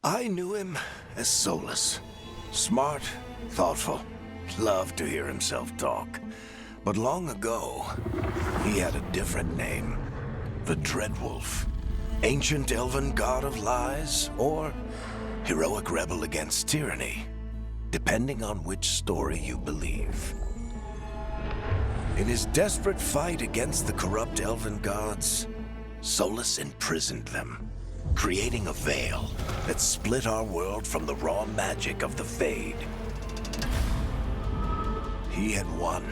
I knew him as Solus. Smart, thoughtful, loved to hear himself talk. But long ago, he had a different name. The Dreadwolf. Ancient elven god of lies, or heroic rebel against tyranny, depending on which story you believe. In his desperate fight against the corrupt elven gods, Solus imprisoned them, creating a veil that split our world from the raw magic of the Fade. He had won.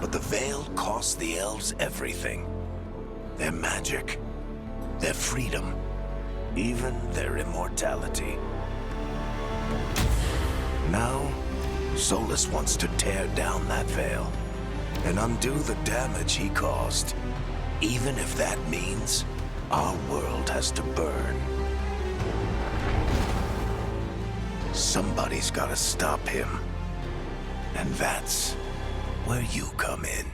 But the veil cost the elves everything. Their magic, their freedom, even their immortality. Now, Solus wants to tear down that veil and undo the damage he caused, even if that means our world has to burn. Somebody's gotta stop him, and that's where you come in.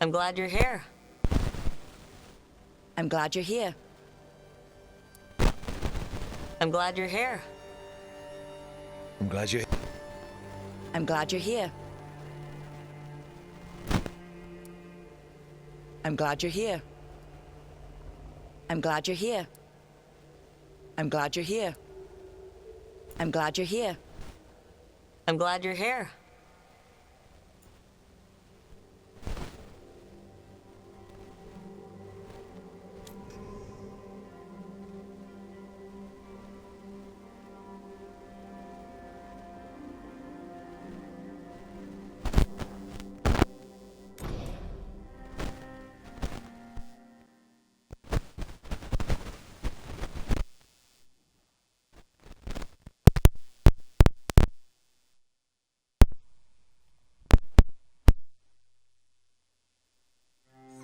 I'm glad you're here. I'm glad you're here. I'm glad you're here. I'm glad you're I'm glad you're here. I'm glad you're here. I'm glad you're here. I'm glad you're here. I'm glad you're here. I'm glad you're here.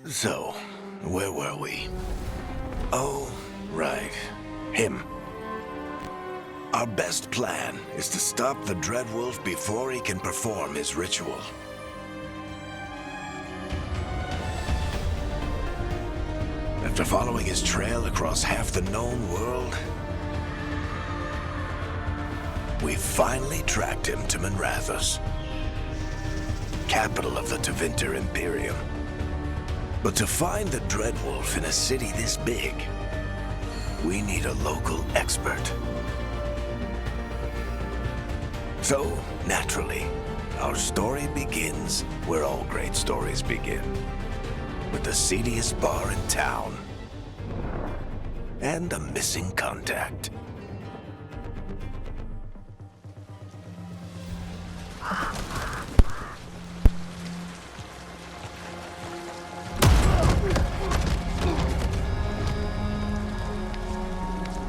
So, where were we? Oh, right. Him. Our best plan is to stop the Dreadwolf before he can perform his ritual. After following his trail across half the known world, we finally tracked him to Minrathous. capital of the Tevinter Imperium. But to find the Dreadwolf in a city this big, we need a local expert. So, naturally, our story begins where all great stories begin. With the seediest bar in town. And a missing contact.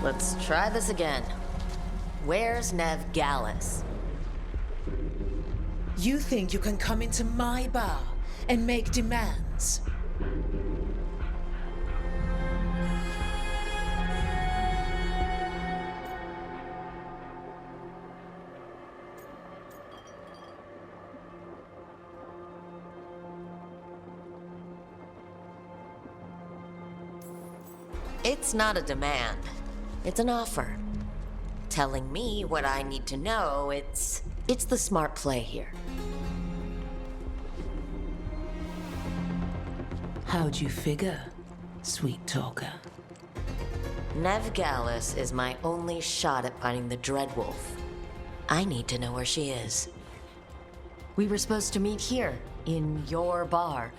Let's try this again. Where's Veilguard? You think you can come into my bar and make demands? It's not a demand. It's an offer. Telling me what I need to know, it's the smart play here. How'd you figure, sweet talker? Veilguard is my only shot at finding the Dreadwolf. I need to know where she is. We were supposed to meet here, in your bar,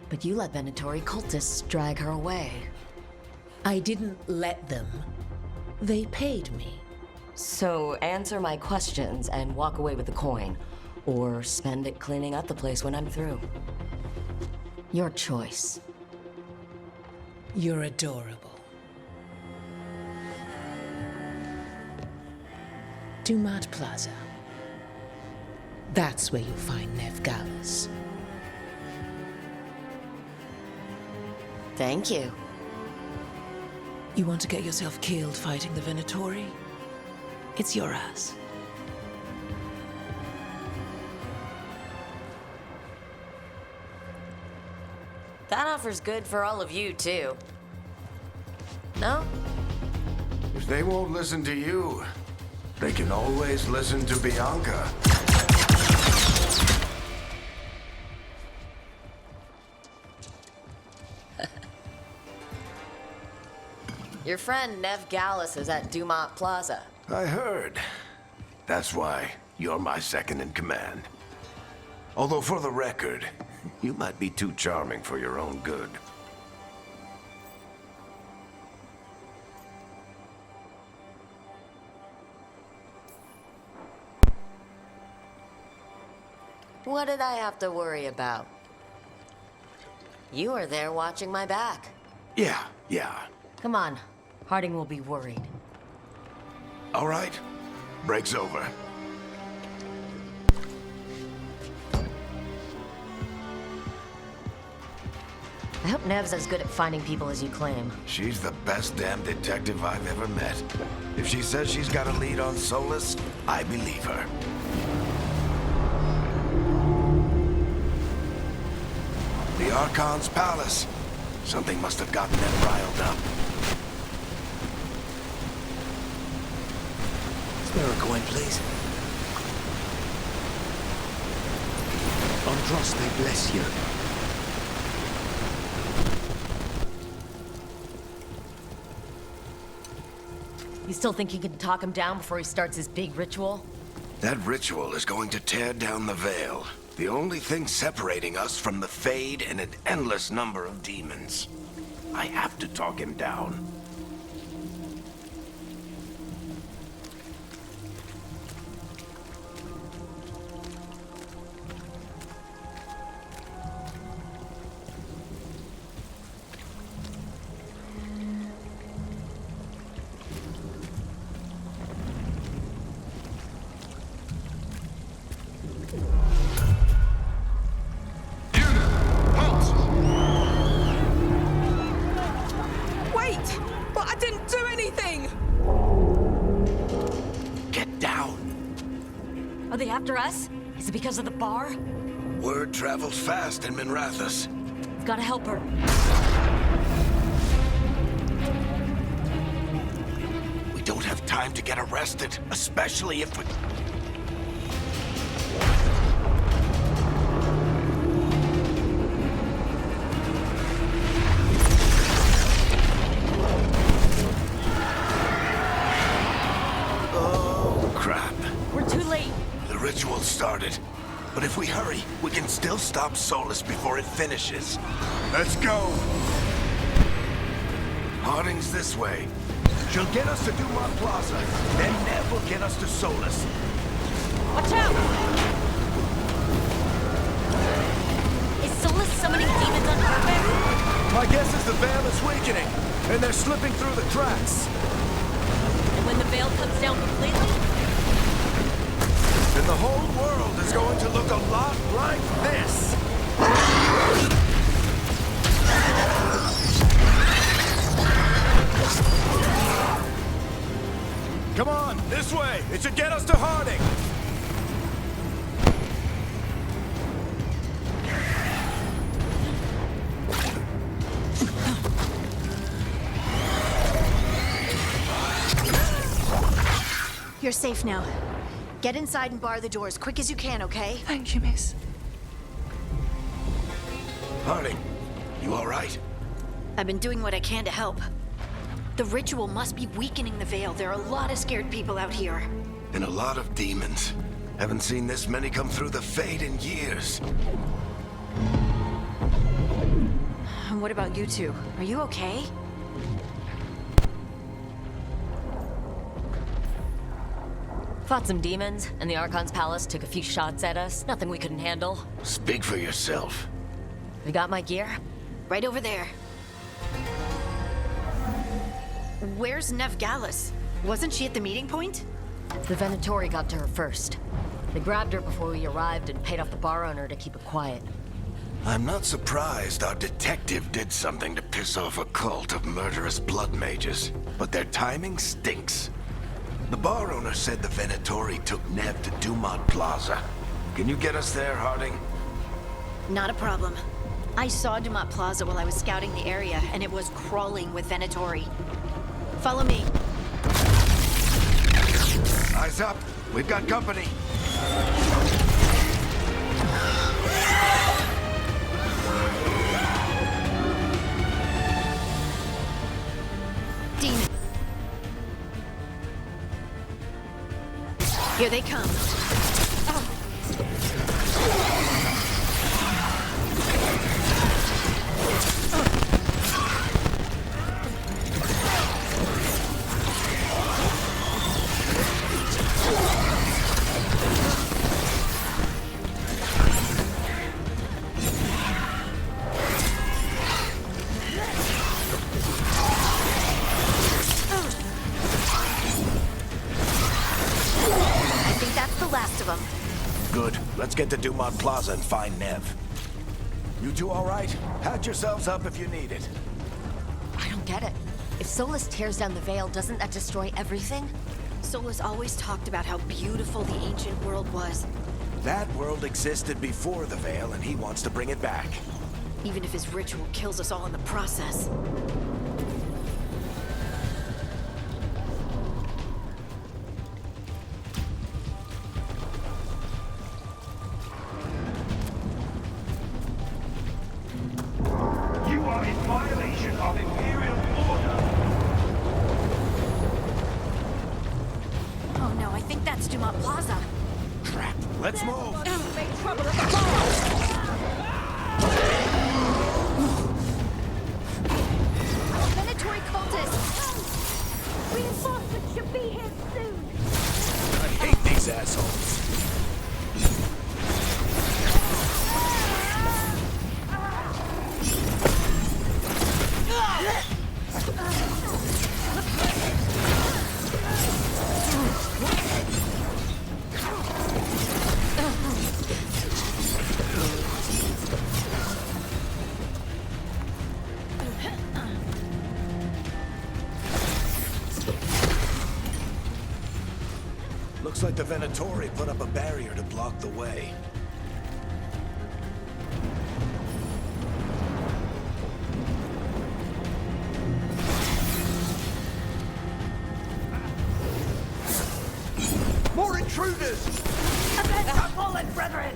but you let Venatori cultists drag her away. I didn't let them. They paid me. So answer my questions and walk away with the coin, or spend it cleaning up the place when I'm through. Your choice. You're adorable. Dumat Plaza. That's where you'll find Veilguard. Thank you. You want to get yourself killed fighting the Venatori? It's your ass. That offer's good for all of you, too. No? If they won't listen to you, they can always listen to Bianca. Your friend Veilguard is at Dumat Plaza. I heard. That's why you're my second in command. Although for the record, you might be too charming for your own good. What did I have to worry about? You were there watching my back. Yeah. Come on, Harding will be worried. All right. Break's over. I hope Nev's as good at finding people as you claim. She's the best damn detective I've ever met. If she says she's got a lead on Solus, I believe her. The Archon's palace. Something must have gotten them riled up. Spare a coin, please. Androste bless you. You still think you can talk him down before he starts his big ritual? That ritual is going to tear down the veil. The only thing separating us from the Fade and an endless number of demons. I have to talk him down. Wait! But I didn't do anything! Get down. Are they after us? Is it because of the bar? Word travels fast in Minrathous. We've gotta help her. We don't have time to get arrested, especially if we... if we hurry, we can still stop Solus before it finishes. Let's go! Harding's this way. She'll get us to Dumont Plaza, then Nev will get us to Solus. Watch out! Is Solus summoning demons on purpose? My guess is the Veil is weakening, and they're slipping through the cracks. And when the veil comes down completely? Then the whole world is going to look a lot like this. Come on, this way. It should get us to Harding. You're safe now. Get inside and bar the door as quick as you can, okay? Thank you, miss. Harding, you all right? I've been doing what I can to help. The ritual must be weakening the Veil. There are a lot of scared people out here. And a lot of demons. Haven't seen this many come through the Fade in years. And what about you two? Are you okay? Fought some demons, and the Archon's palace took a few shots at us. Nothing we couldn't handle. Speak for yourself. You got my gear? Right over there. Where's Nev Gallus? Wasn't she at the meeting point? The Venatori got to her first. They grabbed her before we arrived and paid off the bar owner to keep it quiet. I'm not surprised our detective did something to piss off a cult of murderous blood mages, but their timing stinks. The bar owner said the Venatori took Nev to Dumont Plaza. Can you get us there, Harding? Not a problem. I saw Dumont Plaza while I was scouting the area, and it was crawling with Venatori. Follow me. Eyes up. We've got company. Dean. Here they come. Good. Let's get to Dumont Plaza and find Nev. You two all right? Patch yourselves up if you need it. I don't get it. If Solus tears down the Veil, doesn't that destroy everything? Solus always talked about how beautiful the ancient world was. That world existed before the Veil, and he wants to bring it back. Even if his ritual kills us all in the process. You are in violation of Imperial order. Oh no, I think that's Dumont Plaza. Crap. Let's move. Make trouble at the bar! Venatori cultists! Reinforcements should be here soon! I hate these assholes. Looks like the Venatori put up a barrier to block the way. More intruders! Fallen brethren!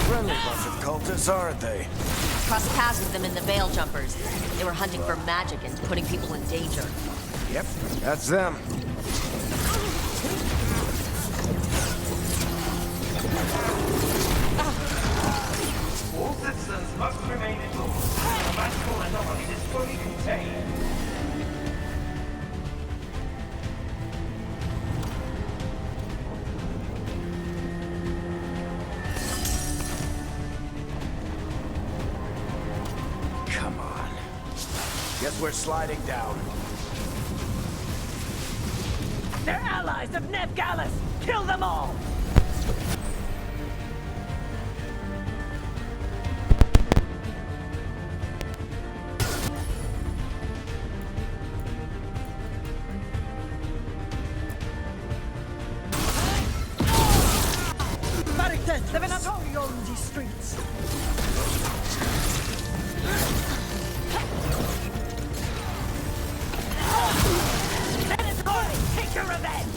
Friendly bunch of cultists, aren't they? Crossed paths with them in the Veil Jumpers. They were hunting for magic and putting people in danger. Yep, that's them. Guess we're sliding down. They're allies of Nevgallus! Kill them all! The Venatori on these streets! Venatori, take your revenge!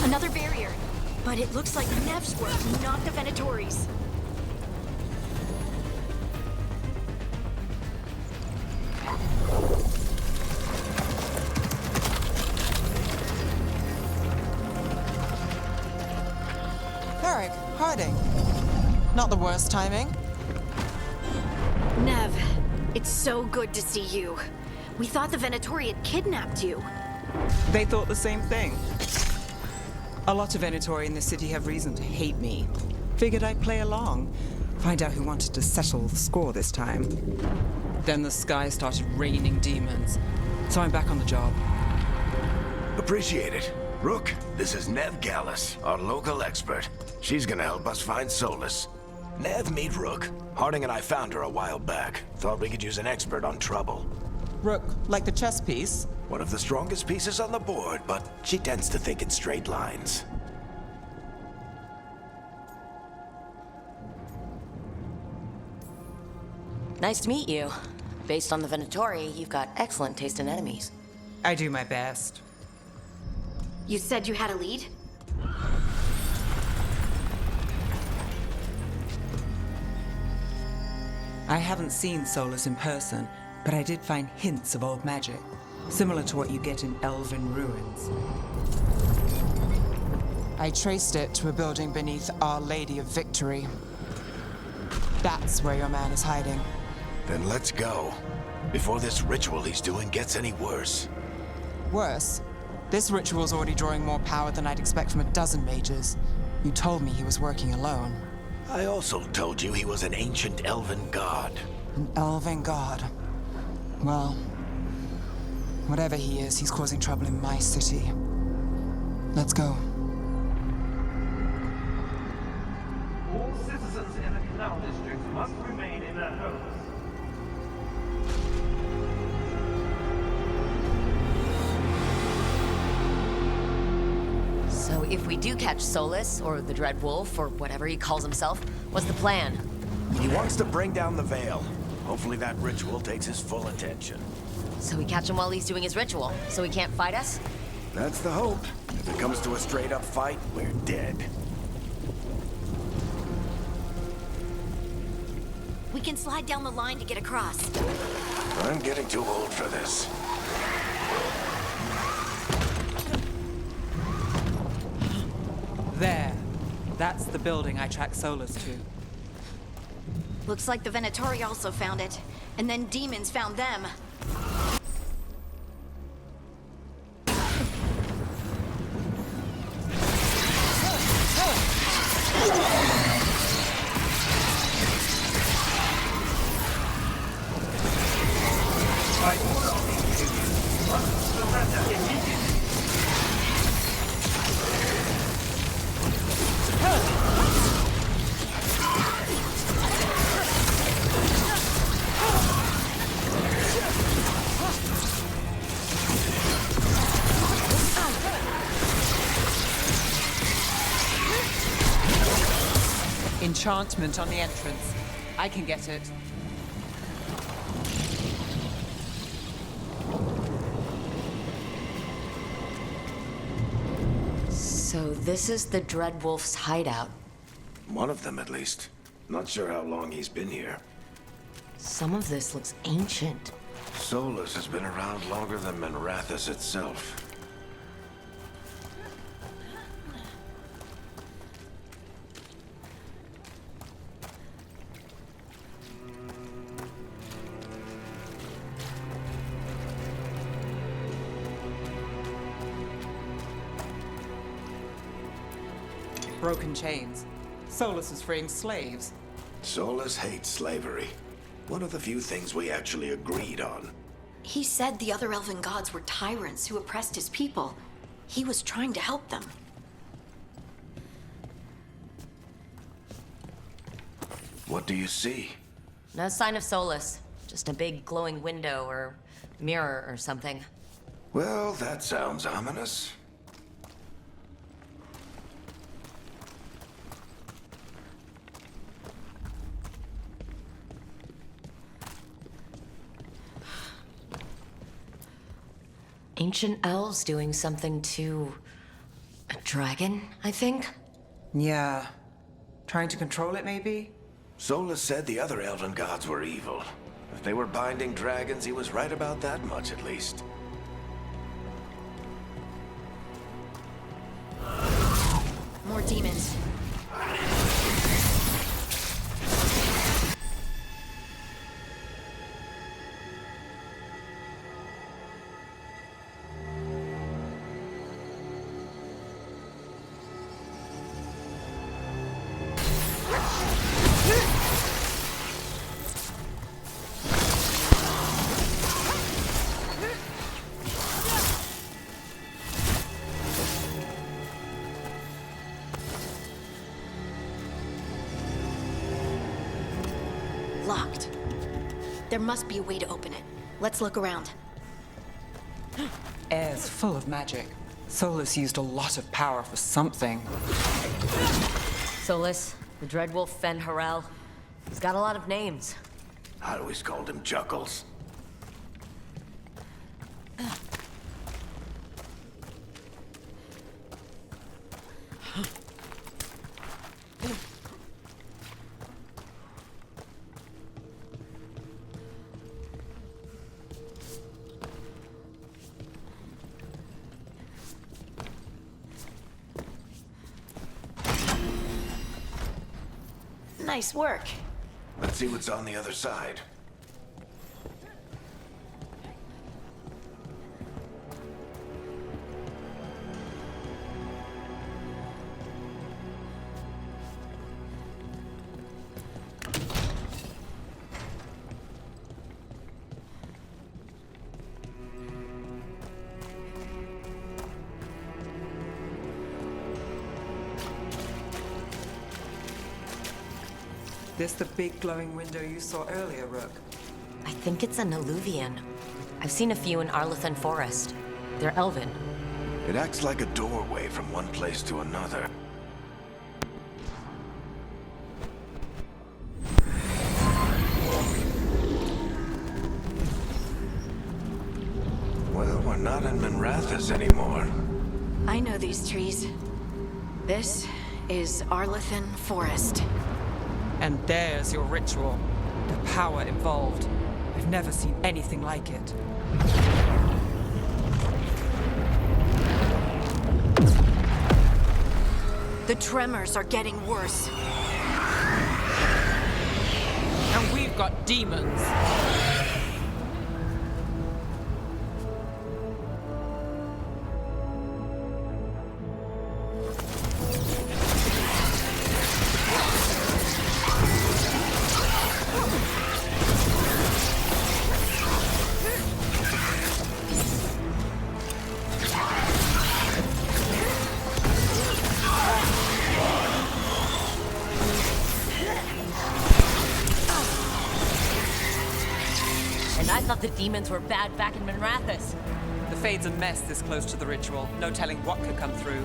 Another barrier. But it looks like Nev's work, not the Venatori's. Eric, Harding. Not the worst timing. Nev, it's so good to see you. We thought the Venatori had kidnapped you. They thought the same thing. A lot of Venatori in the city have reason to hate me. Figured I'd play along. Find out who wanted to settle the score this time. Then the sky started raining demons. So I'm back on the job. Appreciate it. Rook, this is Nevgallus, our local expert. She's gonna help us find Solus. Nev, meet Rook. Harding and I found her a while back. Thought we could use an expert on trouble. Rook, like the chess piece? One of the strongest pieces on the board, but she tends to think in straight lines. Nice to meet you. Based on the Venatori, you've got excellent taste in enemies. I do my best. You said you had a lead? I haven't seen Solus in person, but I did find hints of old magic, similar to what you get in elven ruins. I traced it to a building beneath Our Lady of Victory. That's where your man is hiding. Then let's go. Before this ritual he's doing gets any worse. Worse, this ritual's already drawing more power than I'd expect from a dozen mages. You told me he was working alone. I also told you he was an ancient elven god. An elven god. Well, whatever he is, he's causing trouble in my city. Let's go. All citizens in the Canal District must remain in their homes. So if we do catch Solus, or the Dread Wolf, or whatever he calls himself, what's the plan? He wants to bring down the Veil. Hopefully that ritual takes his full attention. So we catch him while he's doing his ritual, so he can't fight us? That's the hope. If it comes to a straight-up fight, we're dead. We can slide down the line to get across. I'm getting too old for this. There. That's the building I tracked Solus to. Looks like the Venatori also found it. And then demons found them. Enchantment on the entrance. I can get it. So this is the Dread Wolf's hideout. One of them, at least. Not sure how long he's been here. Some of this looks ancient. Solus has been around longer than Manrathus itself. broken chains. Solus is freeing slaves. Solus hates slavery. One of the few things we actually agreed on. He said the other elven gods were tyrants who oppressed his people. He was trying to help them. What do you see? No sign of Solus. Just a big glowing window or mirror or something. Well, that sounds ominous. Ancient elves doing something to a dragon, I think? Yeah. Trying to control it, maybe? Solus said the other elven gods were evil. If they were binding dragons, he was right about that much, at least. More demons. Locked. There must be a way to open it. Let's look around. Air's full of magic. Solus used a lot of power for something. Solus, the Dreadwolf Fen Harel. He's got a lot of names. I always called him Chuckles. Nice work. Let's see what's on the other side. This the big glowing window you saw earlier, Rook? I think it's an alluvian. I've seen a few in Arlethan Forest. They're elven. It acts like a doorway from one place to another. Well, we're not in Minrathous anymore. I know these trees. This is Arlethan Forest. And there's your ritual. The power involved. I've never seen anything like it. The tremors are getting worse. And we've got demons. And I thought the demons were bad back in Minrathous. The Fade's a mess this close to the ritual. No telling what could come through.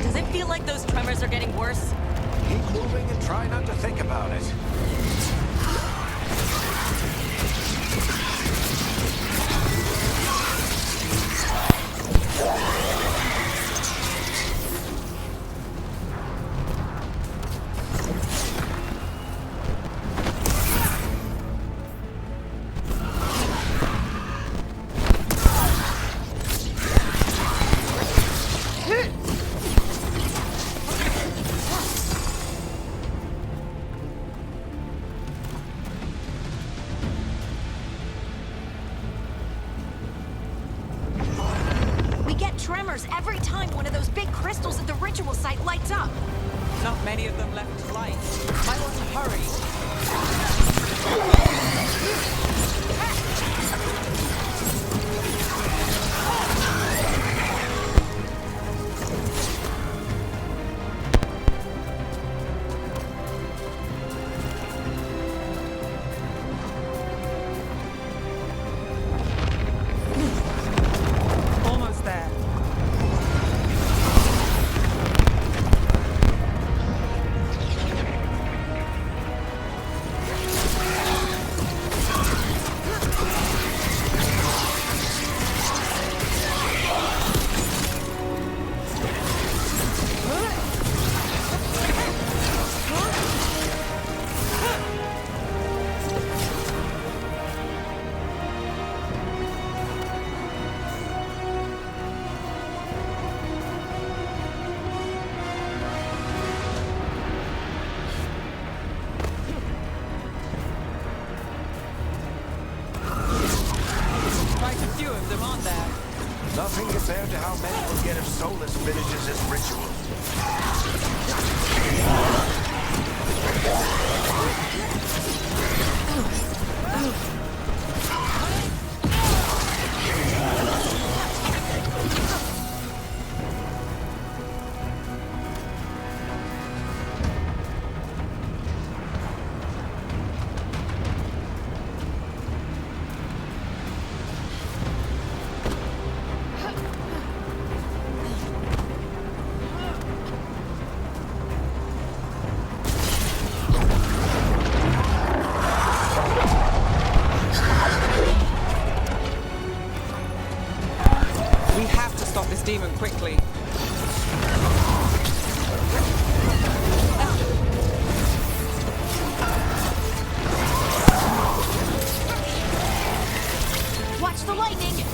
Does it feel like those tremors are getting worse? Keep moving and try not to think about it. Every time one of those big crystals at the ritual site lights up. Not many of them left to light. Might want to hurry. Almost there. Quite a few of them, aren't there? Nothing compared to how many will get if Solus finishes his ritual. We have to stop this demon quickly. Watch the lightning!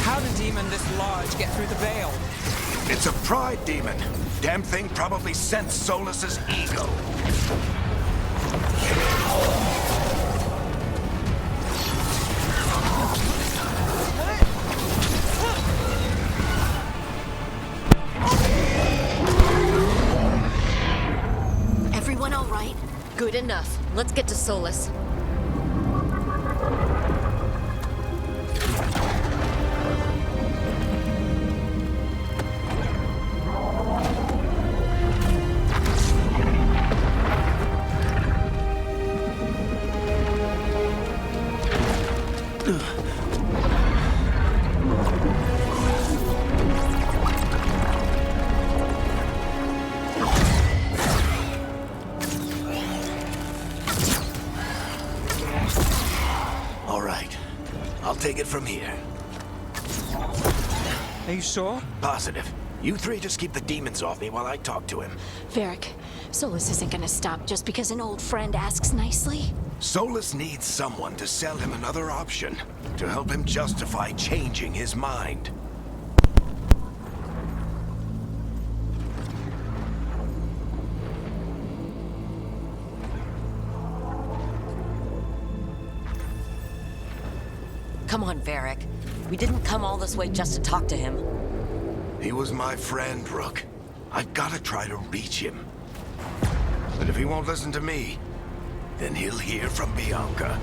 How did a demon this large get through the veil? It's a pride demon. Damn thing probably sensed Solus's ego. Everyone all right? Good enough. Let's get to Solus. All right. I'll take it from here. Are you sure? Positive. You three just keep the demons off me while I talk to him. Varric, Solus isn't gonna stop just because an old friend asks nicely. Solus needs someone to sell him another option, to help him justify changing his mind. Come on, Varric. We didn't come all this way just to talk to him. He was my friend, Rook. I've got to try to reach him. But if he won't listen to me, then he'll hear from Bianca.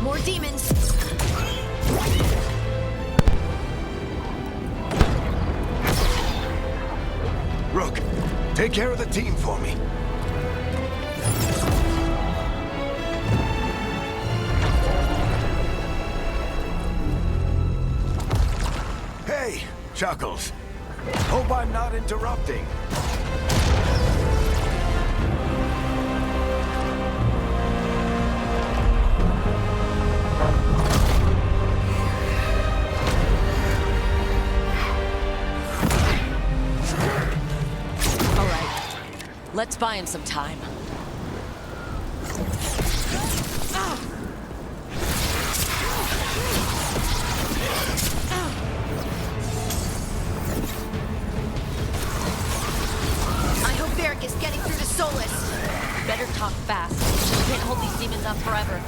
More demons! Rook, take care of the team for me. Hey, Chuckles. Hope I'm not interrupting. Let's buy him some time. I hope Varric is getting through to Solus. Better talk fast. We can't hold these demons up forever.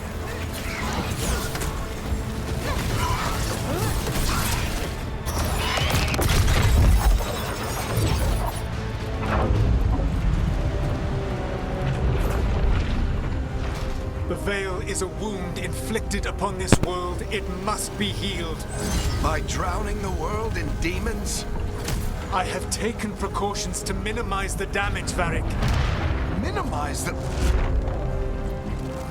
The Veil is a wound inflicted upon this world. It must be healed. By drowning the world in demons? I have taken precautions to minimize the damage, Varric. Minimize the...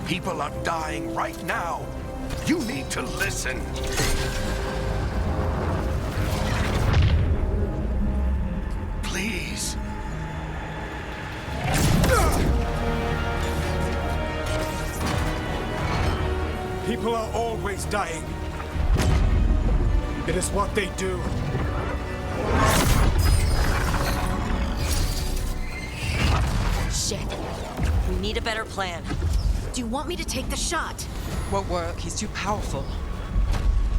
People are dying right now. You need to listen. Please. People are always dying. It is what they do. Shit. We need a better plan. Do you want me to take the shot? Won't work. He's too powerful.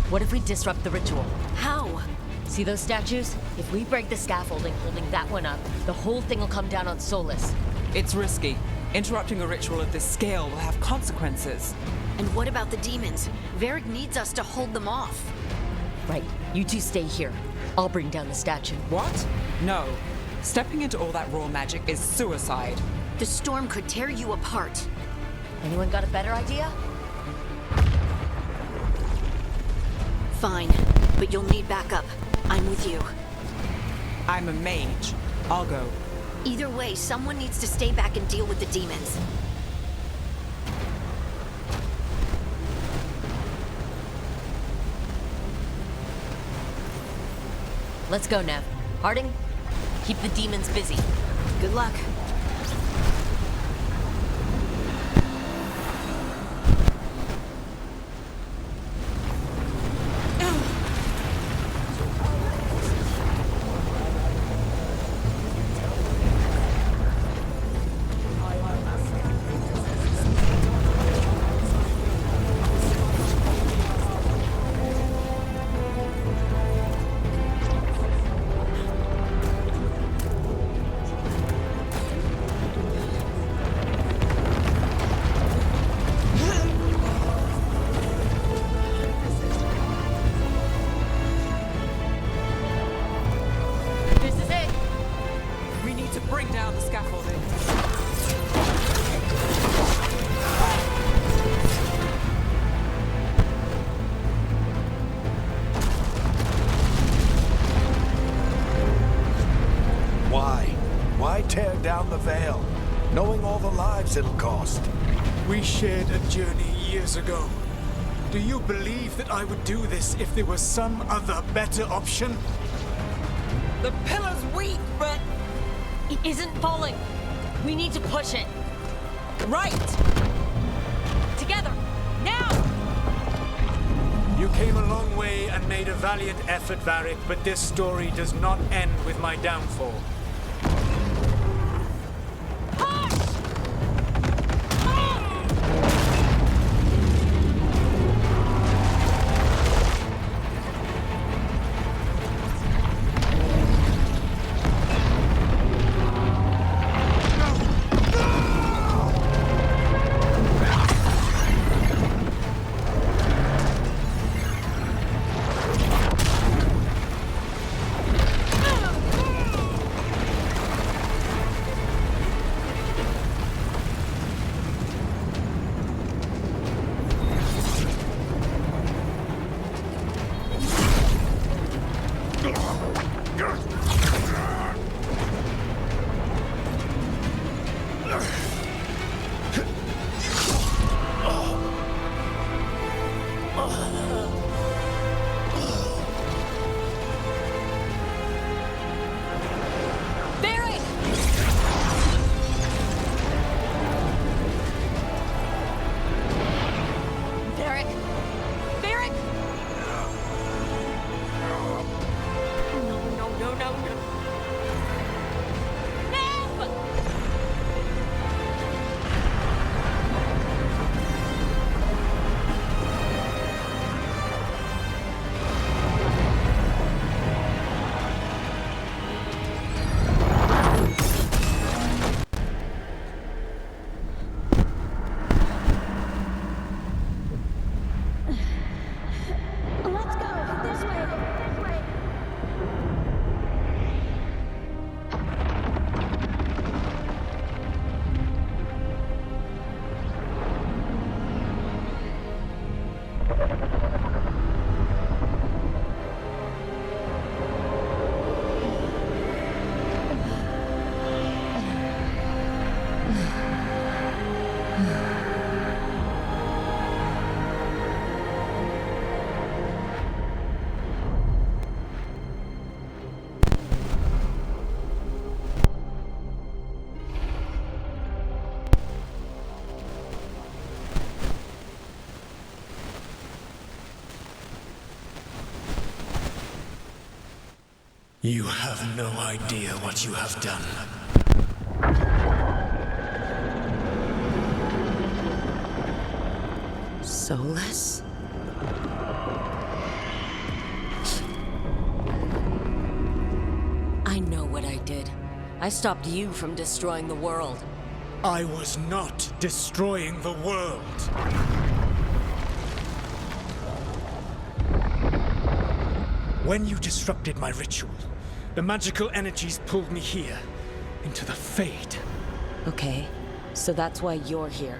What if we disrupt the ritual? How? See those statues? If we break the scaffolding holding that one up, the whole thing will come down on Solus. It's risky. Interrupting a ritual of this scale will have consequences. And what about the demons? Varric needs us to hold them off. Right. You two stay here. I'll bring down the statue. What? No. Stepping into all that raw magic is suicide. The storm could tear you apart. Anyone got a better idea? Fine, but you'll need backup. I'm with you. I'm a mage. I'll go. Either way, someone needs to stay back and deal with the demons. Let's go, Nev. Harding, keep the demons busy. Good luck. This is it. We need to bring down the scaffolding. Why? Why tear down the Veil, knowing all the lives it'll cost? We shared a journey years ago. Do you believe that I would do this if there was some other better option? The pillar's weak, but... It isn't falling. We need to push it. Right! Together. Now! You came a long way and made a valiant effort, Varric, but this story does not end with my downfall. You have no idea what you have done. Solus? I know what I did. I stopped you from destroying the world. I was not destroying the world. When you disrupted my ritual, the magical energies pulled me here, into the Fade. Okay, so that's why you're here.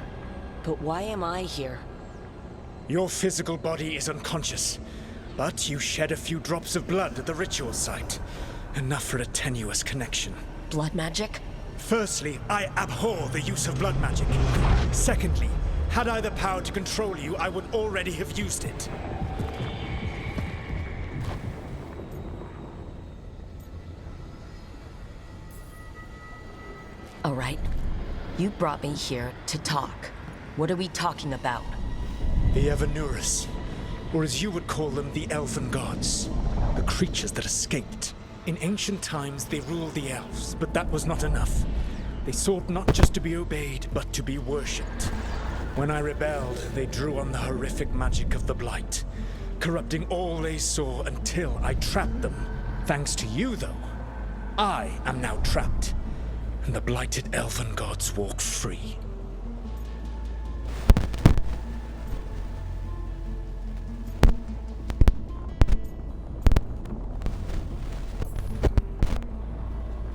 But why am I here? Your physical body is unconscious, but you shed a few drops of blood at the ritual site. Enough for a tenuous connection. Blood magic? Firstly, I abhor the use of blood magic. Secondly, had I the power to control you, I would already have used it. All right. You brought me here to talk. What are we talking about? The Evanurus, or as you would call them, the Elven Gods. The creatures that escaped. In ancient times, they ruled the elves, but that was not enough. They sought not just to be obeyed, but to be worshipped. When I rebelled, they drew on the horrific magic of the Blight, corrupting all they saw until I trapped them. Thanks to you, though, I am now trapped, and the blighted Elven Gods walk free.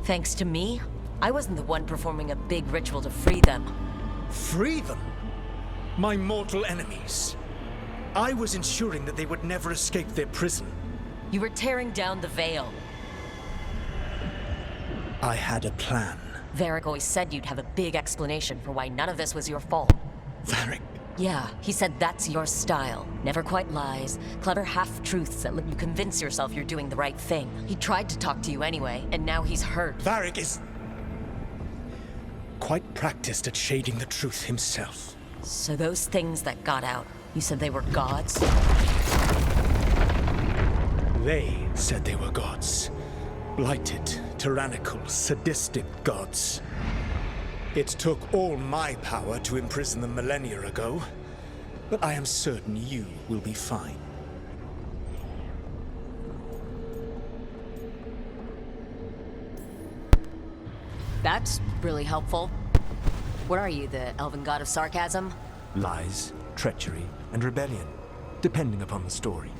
Thanks to me? I wasn't the one performing a big ritual to free them. Free them? My mortal enemies. I was ensuring that they would never escape their prison. You were tearing down the veil. I had a plan. Varric always said you'd have a big explanation for why none of this was your fault. Varric? Yeah, he said that's your style. Never quite lies, clever half-truths that let you convince yourself you're doing the right thing. He tried to talk to you anyway, and now he's hurt. Varric is quite practiced at shading the truth himself. So those things that got out, you said they were gods? They said they were gods. Blighted, tyrannical, sadistic gods. It took all my power to imprison them millennia ago, but I am certain you will be fine. That's really helpful. What are you, the elven god of sarcasm? Lies, treachery, and rebellion, depending upon the story.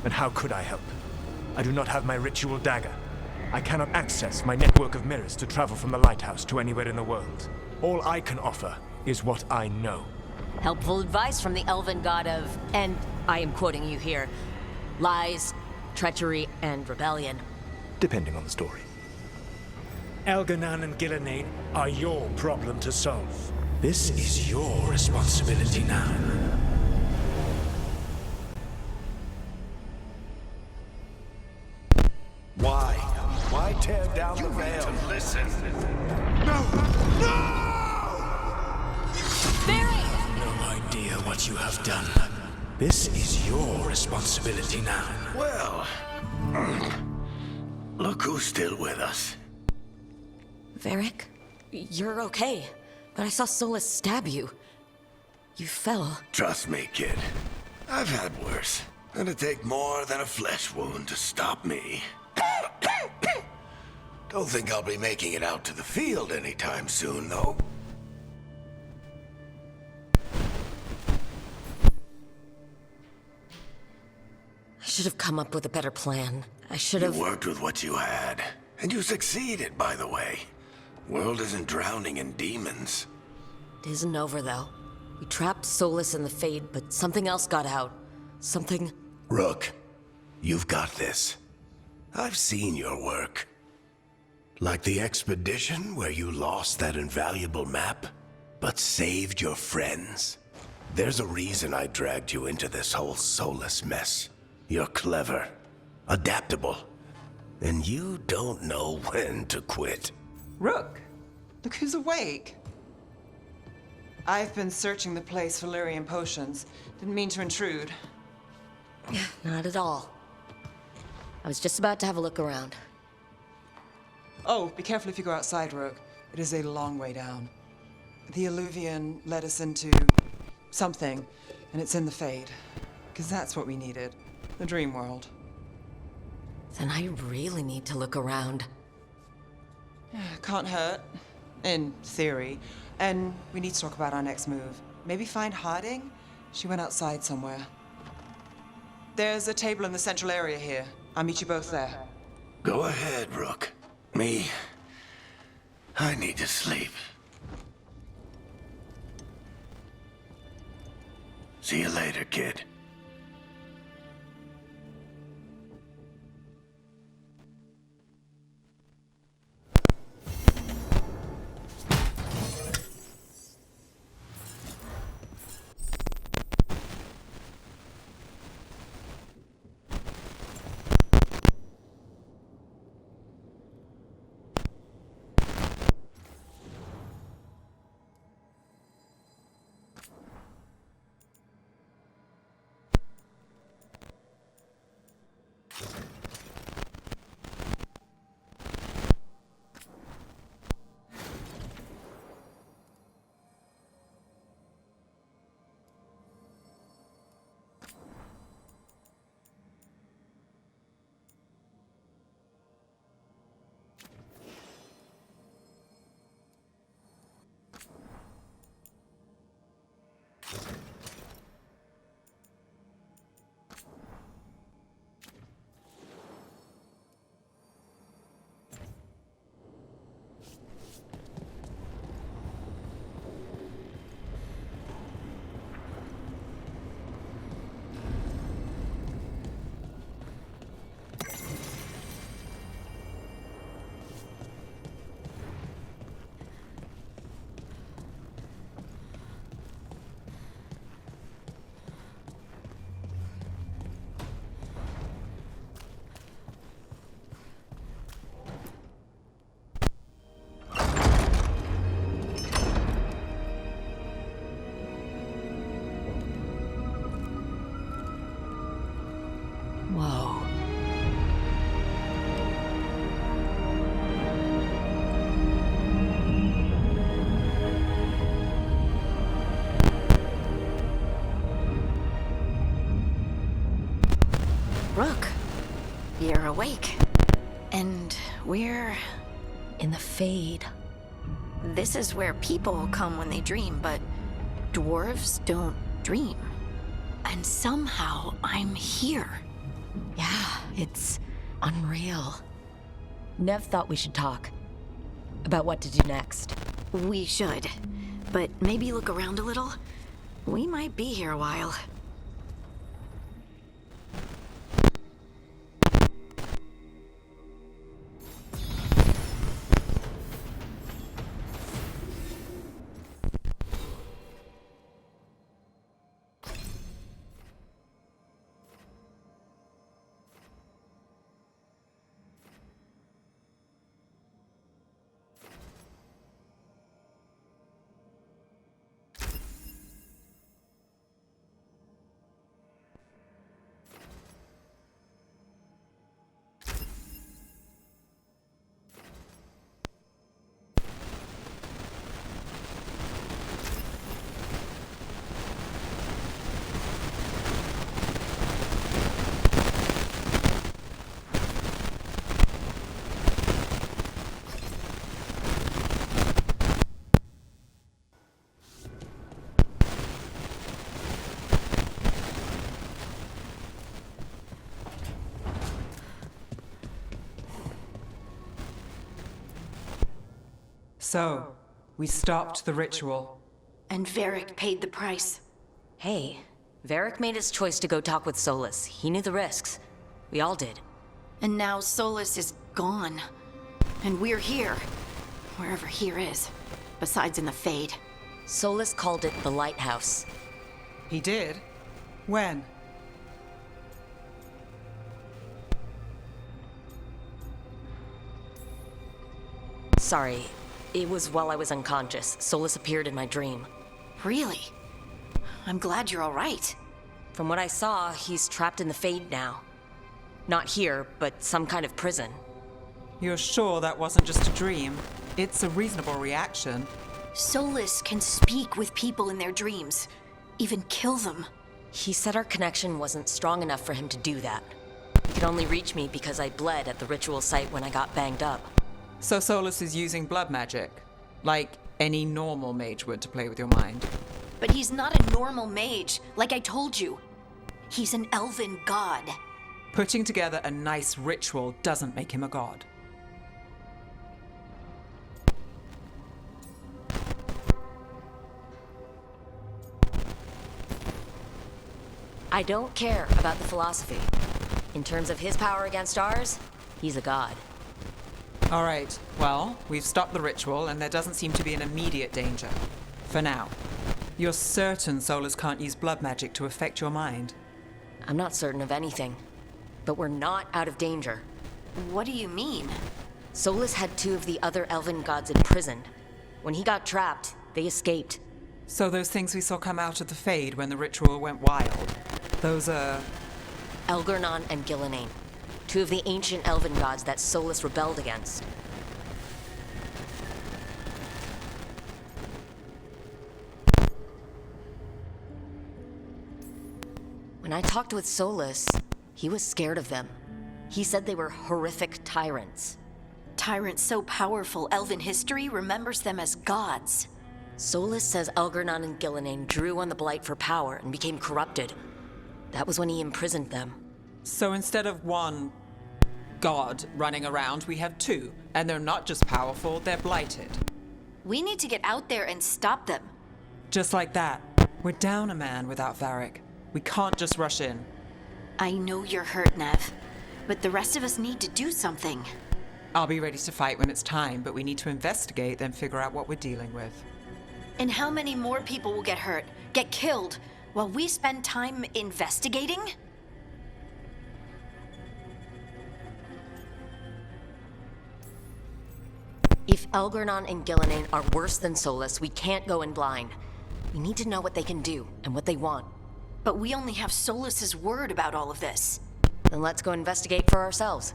And how could I help? I do not have my ritual dagger. I cannot access my network of mirrors to travel from the lighthouse to anywhere in the world. All I can offer is what I know. Helpful advice from the elven god of, and I am quoting you here, lies, treachery, and rebellion. Depending on the story. Elganan and Gillenane are your problem to solve. This is your responsibility now. Why? Why tear down the veil? To listen. No! No! Barry! No idea what you have done. This is your responsibility now. Well, look who's still with us. Varric, you're okay, but I saw Solus stab you. You fell. Trust me, kid. I've had worse. It'd take more than a flesh wound to stop me. Don't think I'll be making it out to the field anytime soon, though. I should have come up with a better plan. I should have... You worked with what you had. And you succeeded, by the way. World isn't drowning in demons. It isn't over, though. We trapped Solus in the Fade, but something else got out. Something... Rook, you've got this. I've seen your work. Like the expedition where you lost that invaluable map, but saved your friends. There's a reason I dragged you into this whole Solus mess. You're clever, adaptable, and you don't know when to quit. Rook, look who's awake. I've been searching the place for Lyrian potions. Didn't mean to intrude. Not at all. I was just about to have a look around. Oh, be careful if you go outside, Rogue. It is a long way down. The Illuvian led us into something, and it's in the Fade. Because that's what we needed. The dream world. Then I really need to look around. Can't hurt. In theory. And we need to talk about our next move. Maybe find Harding? She went outside somewhere. There's a table in the central area here. I'll meet you both there. Go ahead, Rook. Me, I need to sleep. See you later, kid. Whoa. Rook, you're awake. And we're... In the Fade. This is where people come when they dream, but dwarves don't dream. And somehow I'm here. Yeah, it's unreal. Nev thought we should talk about what to do next. We should. But maybe look around a little. We might be here a while. So, we stopped the ritual. And Varric paid the price. Hey, Varric made his choice to go talk with Solus. He knew the risks. We all did. And now Solus is gone. And we're here. Wherever here is. Besides in the Fade. Solus called it the Lighthouse. He did? When? Sorry, it was while I was unconscious. Solus appeared in my dream. Really? I'm glad you're all right. From what I saw, he's trapped in the Fade now. Not here, but some kind of prison. You're sure that wasn't just a dream? It's a reasonable reaction. Solus can speak with people in their dreams, even kill them. He said our connection wasn't strong enough for him to do that. He could only reach me because I bled at the ritual site when I got banged up. So Solus is using blood magic, like any normal mage would to play with your mind. But he's not a normal mage, like I told you. He's an elven god. Putting together a nice ritual doesn't make him a god. I don't care about the philosophy. In terms of his power against ours, he's a god. All right, well, we've stopped the ritual and there doesn't seem to be an immediate danger. For now. You're certain Solus can't use blood magic to affect your mind? I'm not certain of anything. But we're not out of danger. What do you mean? Solus had 2 of the other elven gods imprisoned. When he got trapped, they escaped. So those things we saw come out of the Fade when the ritual went wild, those are... Elgornon and Gillenane, 2 of the ancient elven gods that Solus rebelled against. When I talked with Solus, he was scared of them. He said they were horrific tyrants. Tyrants so powerful, elven history remembers them as gods. Solus says Elgornon and Gillenane drew on the Blight for power and became corrupted. That was when he imprisoned them. So instead of 1 god running around, we have 2. And they're not just powerful, they're blighted. We need to get out there and stop them. Just like that. We're down a man without Varric. We can't just rush in. I know you're hurt, Nev. But the rest of us need to do something. I'll be ready to fight when it's time, but we need to investigate, then figure out what we're dealing with. And how many more people will get hurt, get killed, while we spend time investigating? If Elgornon and Gillenane are worse than Solus, we can't go in blind. We need to know what they can do and what they want. But we only have Solus's word about all of this. Then let's go investigate for ourselves.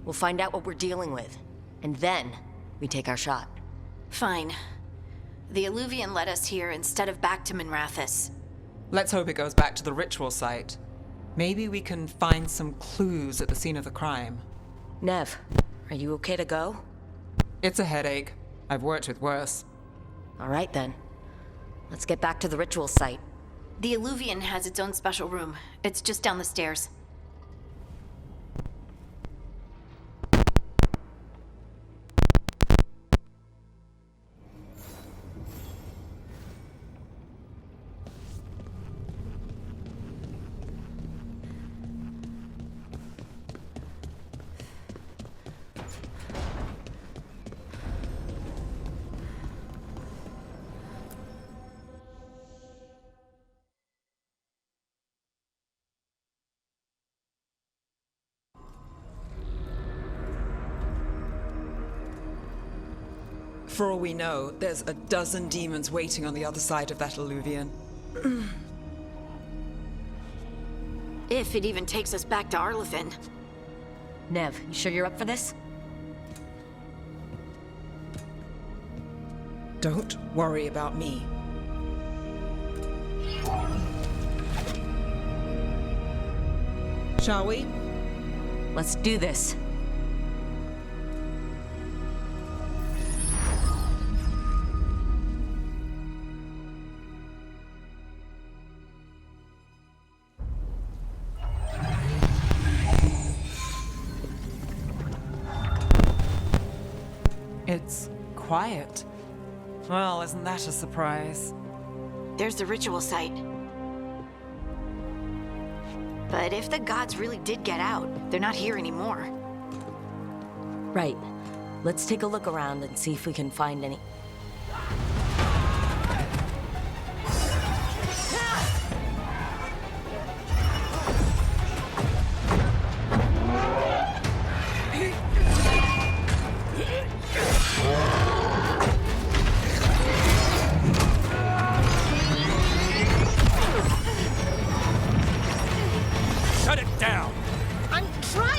We'll find out what we're dealing with. And then, we take our shot. Fine. The Alluvian led us here instead of back to Minrathous. Let's hope it goes back to the ritual site. Maybe we can find some clues at the scene of the crime. Nev, are you okay to go? It's a headache. I've worked with worse. All right then. Let's get back to the ritual site. The Alluvian has its own special room. It's just down the stairs. For all we know, there's a dozen demons waiting on the other side of that alluvian. If it even takes us back to Arlefin. Nev, you sure you're up for this? Don't worry about me. Shall we? Let's do this. It's quiet. Well, isn't that a surprise? There's the ritual site. But if the gods really did get out, they're not here anymore. Right. Let's take a look around and see if we can find any... Shut it down! I'm trying!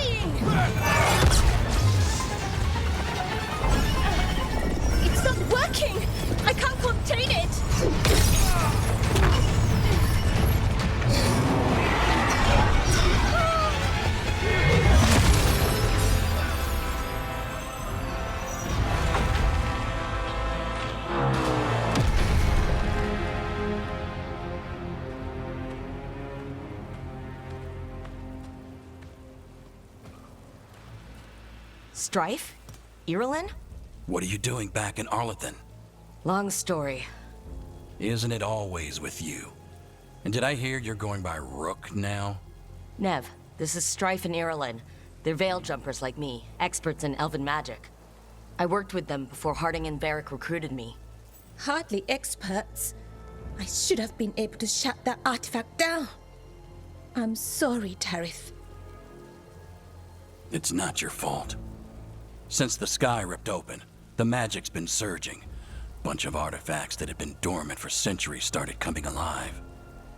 Strife? Irulan? What are you doing back in Arlethan? Long story. Isn't it always with you? And did I hear you're going by Rook now? Nev, this is Strife and Irulan. They're veil jumpers like me, experts in elven magic. I worked with them before Harding and Varric recruited me. Hardly experts. I should have been able to shut that artifact down. I'm sorry, Tarith. It's not your fault. Since the sky ripped open, the magic's been surging. Bunch of artifacts that had been dormant for centuries started coming alive.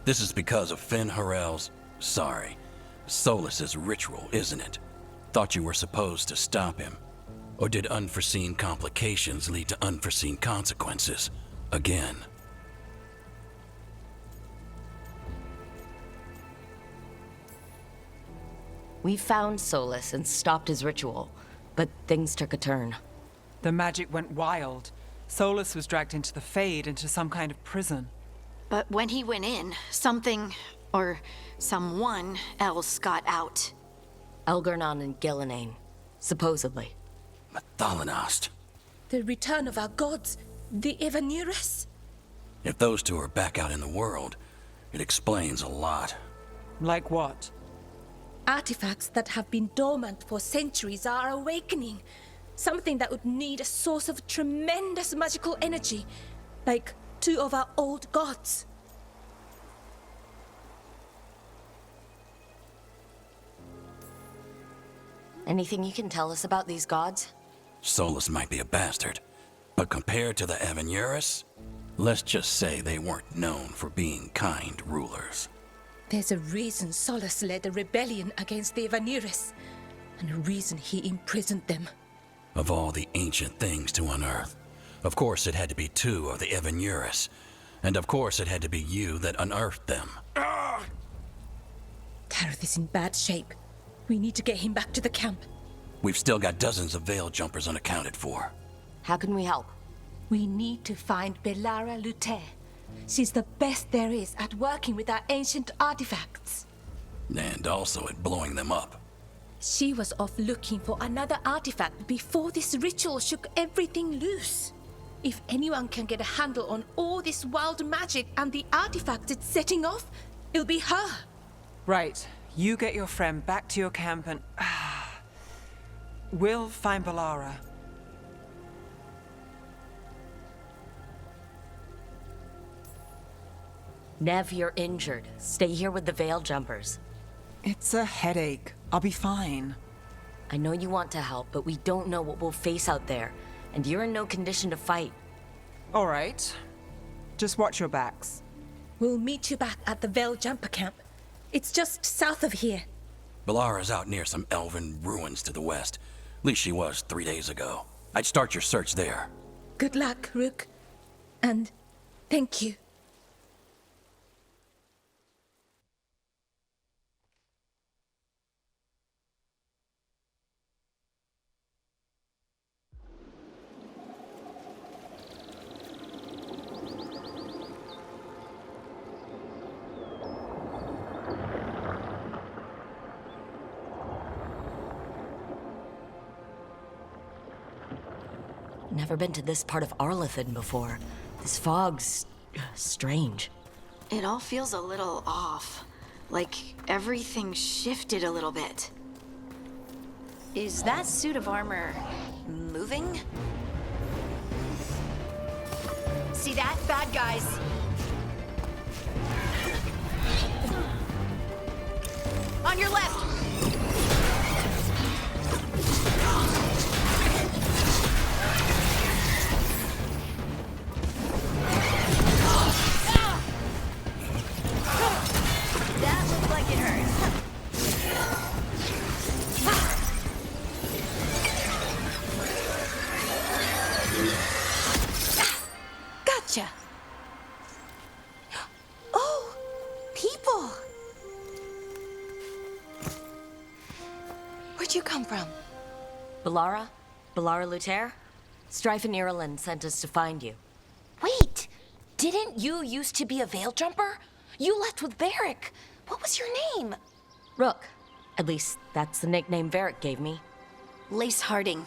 This is because of Finn Harel's, Solas's ritual, isn't it? Thought you were supposed to stop him. Or did unforeseen complications lead to unforeseen consequences? Again. We found Solas and stopped his ritual, but things took a turn. The magic went wild. Solas was dragged into the Fade, into some kind of prison. But when he went in, something, or someone else got out. Elgar'nan and Gillenane, supposedly. Thalanost. The return of our gods, the Evanuris? If those two are back out in the world, it explains a lot. Like what? Artifacts that have been dormant for centuries are awakening. Something that would need a source of tremendous magical energy, like two of our old gods. Anything you can tell us about these gods? Solas might be a bastard, but compared to the Evanuris, let's just say they weren't known for being kind rulers. There's a reason Solas led a rebellion against the Evanuris, and a reason he imprisoned them. Of all the ancient things to unearth, of course it had to be two of the Evanuris, and of course it had to be you that unearthed them. Tarith is in bad shape. We need to get him back to the camp. We've still got dozens of veil jumpers unaccounted for. How can we help? We need to find Belara Luther. She's the best there is at working with our ancient artifacts. And also at blowing them up. She was off looking for another artifact before this ritual shook everything loose. If anyone can get a handle on all this wild magic and the artifacts it's setting off, it'll be her. Right. You get your friend back to your camp and... we'll find Belara. Nev, you're injured. Stay here with the veil jumpers. It's a headache. I'll be fine. I know you want to help, but we don't know what we'll face out there. And you're in no condition to fight. All right. Just watch your backs. We'll meet you back at the veil jumper camp. It's just south of here. Belara's out near some elven ruins to the west. At least she was 3 days ago. I'd start your search there. Good luck, Rook. And thank you. Never been to this part of Arlethan before. This fog's strange. It all feels a little off. Like everything shifted a little bit. Is that suit of armor moving? See that? Bad guys. On your left! That looks like it hurts. Gotcha. Oh, people. Where'd you come from? Belara? Belara Luther? Strife and Irulan sent us to find you. Wait! Didn't you used to be a veil jumper? You left with Varric. What was your name? Rook. At least, that's the nickname Varric gave me. Lace Harding.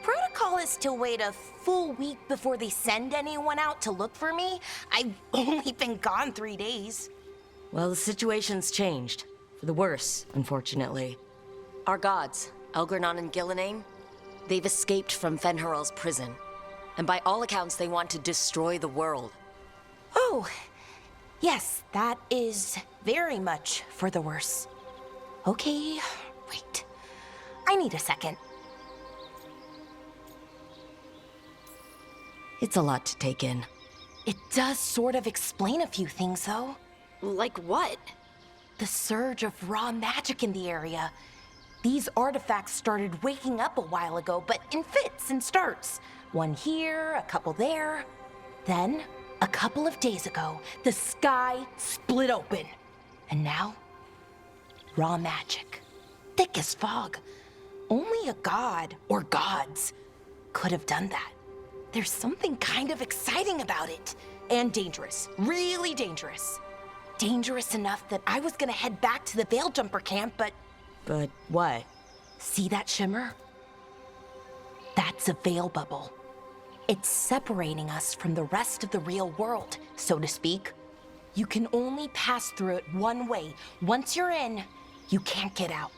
Protocol is to wait a full week before they send anyone out to look for me. I've only been gone 3 days. Well, the situation's changed. For the worse, unfortunately. Our gods, Elgornon and Gillenane, they've escaped from Fenharal's prison. And by all accounts, they want to destroy the world. Oh, yes, that is very much for the worse. Okay, wait. I need a second. It's a lot to take in. It does sort of explain a few things, though. Like what? The surge of raw magic in the area. These artifacts started waking up a while ago, but in fits and starts. One here, a couple there. Then, a couple of days ago, the sky split open. And now, raw magic. Thick as fog. Only a god, or gods, could have done that. There's something kind of exciting about it. And dangerous. Really dangerous. Dangerous enough that I was gonna head back to the Veil Jumper camp, but... But what? See that shimmer? That's a veil bubble. It's separating us from the rest of the real world, so to speak. You can only pass through it one way. Once you're in, you can't get out.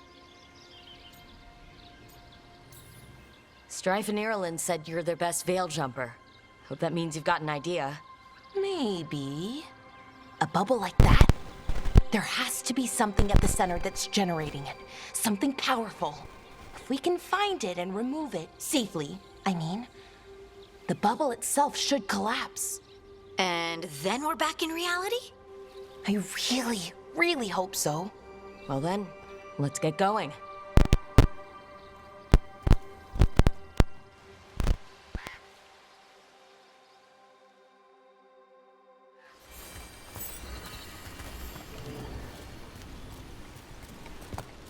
Strife and Ireland said you're their best veil jumper. Hope that means you've got an idea. Maybe. A bubble like that? There has to be something at the center that's generating it. Something powerful. If we can find it and remove it, safely, I mean, the bubble itself should collapse. And then we're back in reality? I really, really hope so. Well then, let's get going.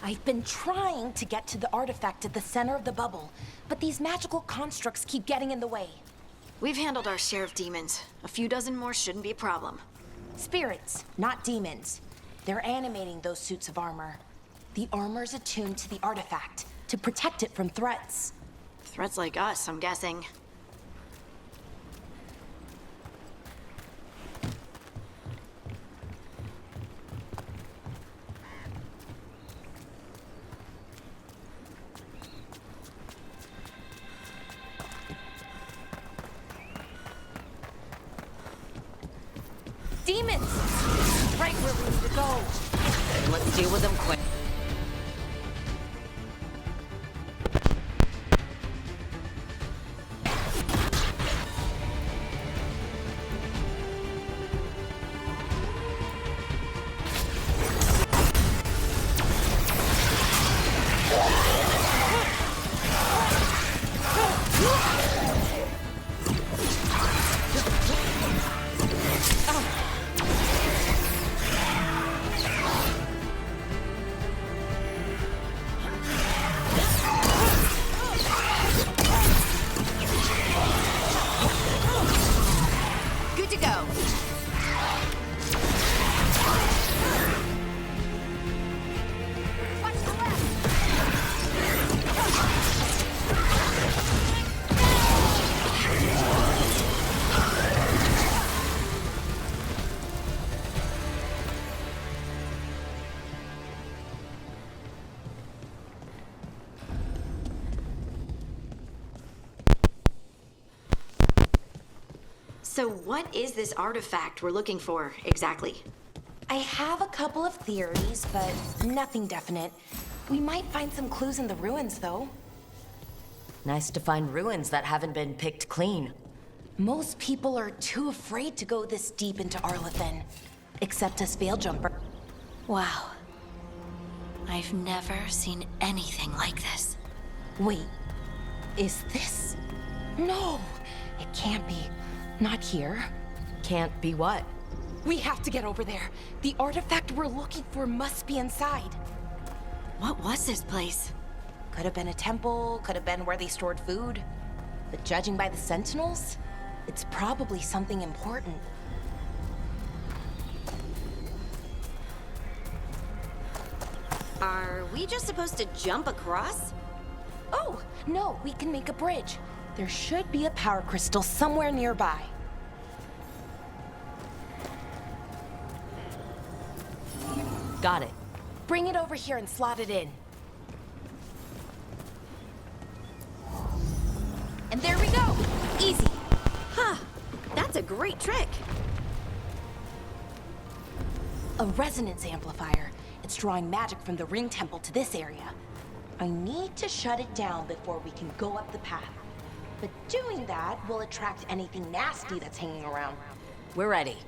I've been trying to get to the artifact at the center of the bubble, but these magical constructs keep getting in the way. We've handled our share of demons. A few dozen more shouldn't be a problem. Spirits, not demons. They're animating those suits of armor. The armor's attuned to the artifact, to protect it from threats. Threats like us, I'm guessing. Demons! Right where we need to go. Let's deal with them quick. So what is this artifact we're looking for, exactly? I have a couple of theories, but nothing definite. We might find some clues in the ruins, though. Nice to find ruins that haven't been picked clean. Most people are too afraid to go this deep into Arlathan. Except us Veil Jumper. Wow. I've never seen anything like this. Wait, is this? No, it can't be. Not here. Can't be what? We have to get over there. The artifact we're looking for must be inside. What was this place? Could have been a temple, could have been where they stored food. But judging by the sentinels, it's probably something important. Are we just supposed to jump across? Oh, no, we can make a bridge. There should be a power crystal somewhere nearby. Got it. Bring it over here and slot it in. And there we go! Easy. Huh. That's a great trick. A resonance amplifier. It's drawing magic from the ring temple to this area. I need to shut it down before we can go up the path. But doing that will attract anything nasty that's hanging around. We're ready.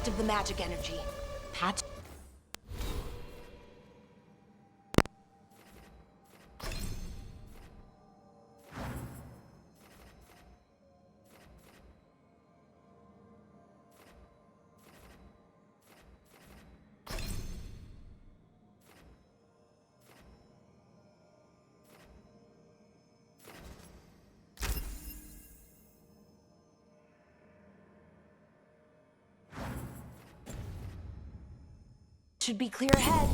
Of the magic energy. Patch. Should be clear ahead.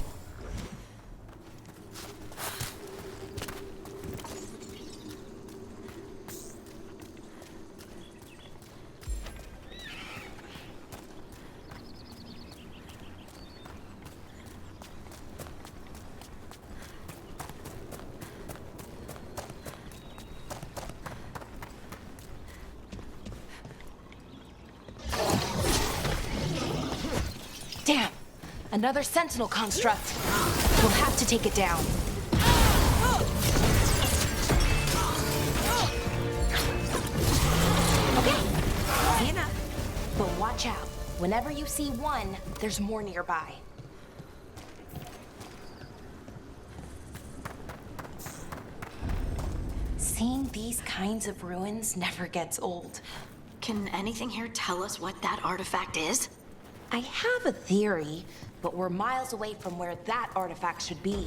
Damn! Another sentinel construct. We'll have to take it down. Okay, easy enough. But watch out. Whenever you see one, there's more nearby. Seeing these kinds of ruins never gets old. Can anything here tell us what that artifact is? I have a theory, but we're miles away from where that artifact should be.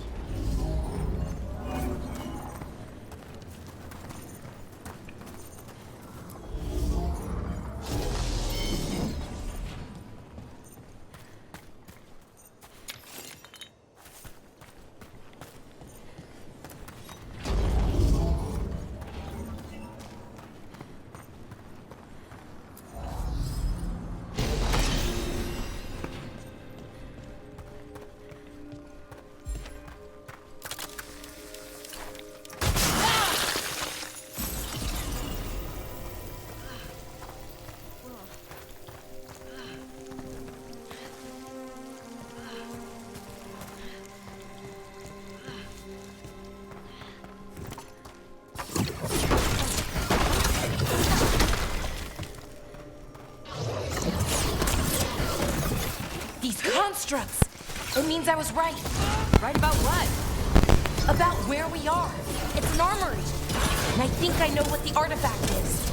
constructs. It means I was right. Right about what? About where we are. It's an armory. And I think I know what the artifact is.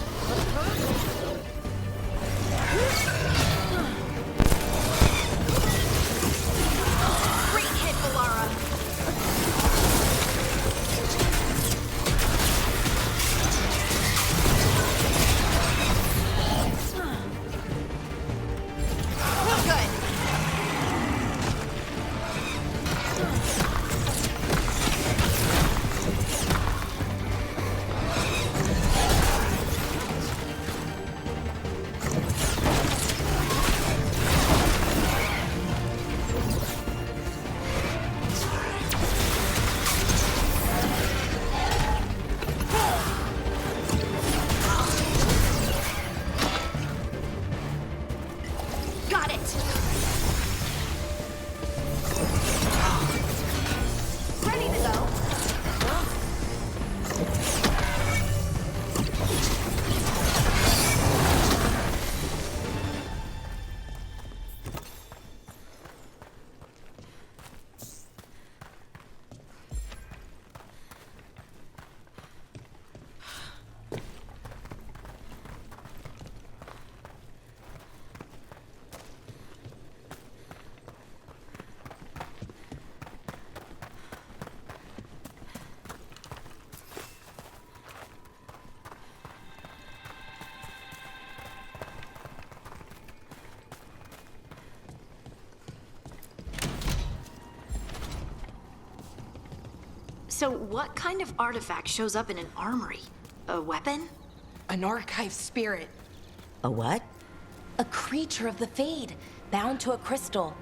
Great hit, Valara. So what kind of artifact shows up in an armory? A weapon? An archive spirit. A what? A creature of the Fade, bound to a crystal.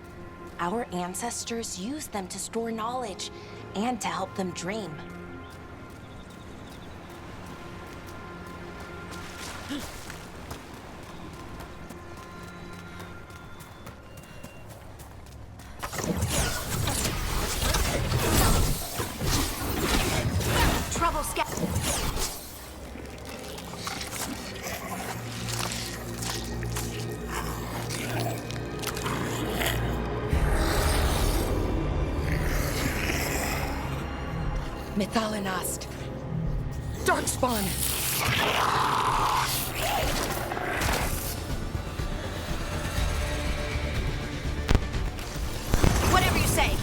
Our ancestors used them to store knowledge and to help them dream. Trouble scout. Mythalinast. Darkspawn. Whatever you say.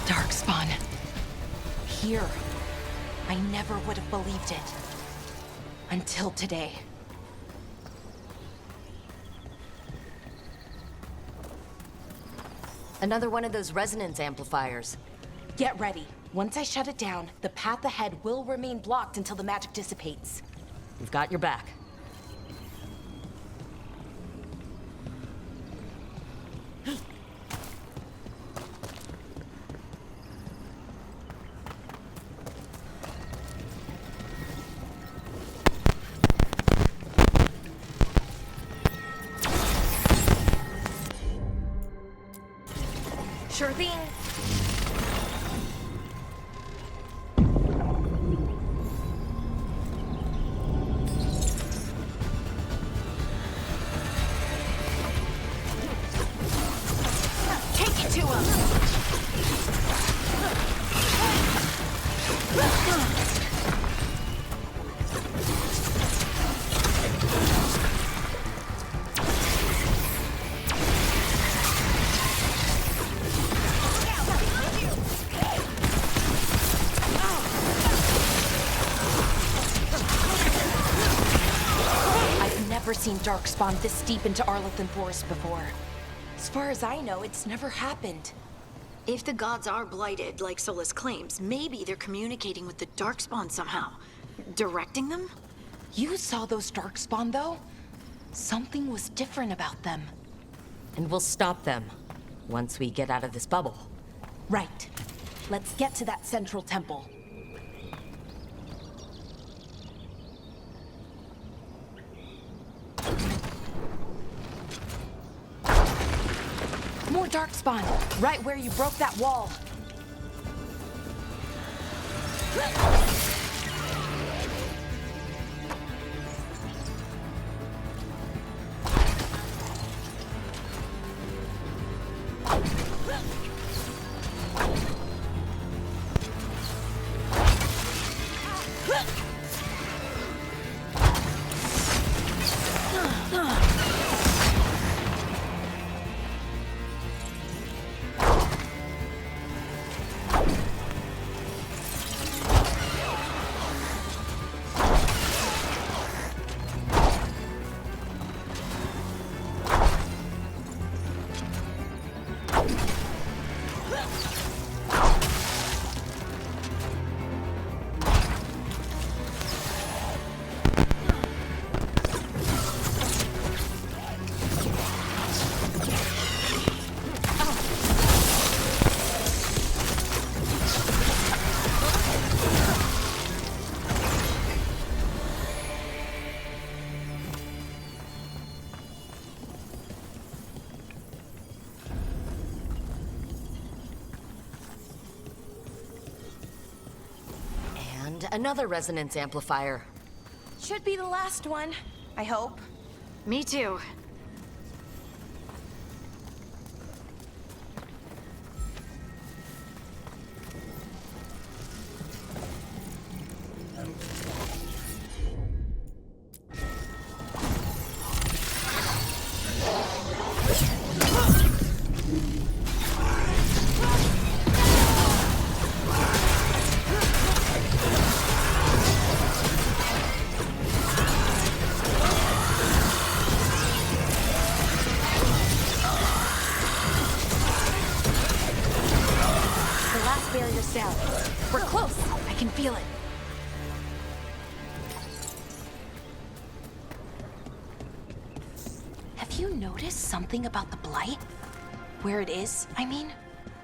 Darkspawn. Here. I never would have believed it. Until today. Another one of those resonance amplifiers. Get ready. Once I shut it down, the path ahead will remain blocked until the magic dissipates. We've got your back. Sure thing. Take it to him. Never seen Darkspawn this deep into Arlothan Forest before. As far as I know, it's never happened. If the gods are blighted, like Solus claims, maybe they're communicating with the Darkspawn somehow. Directing them? You saw those Darkspawn, though? Something was different about them. And we'll stop them once we get out of this bubble. Right. Let's get to that central temple. spawn, right where you broke that wall. Another resonance amplifier. Should be the last one, I hope. Me too. Down. We're close. I can feel it. Have you noticed something about the blight? Where it is, I mean?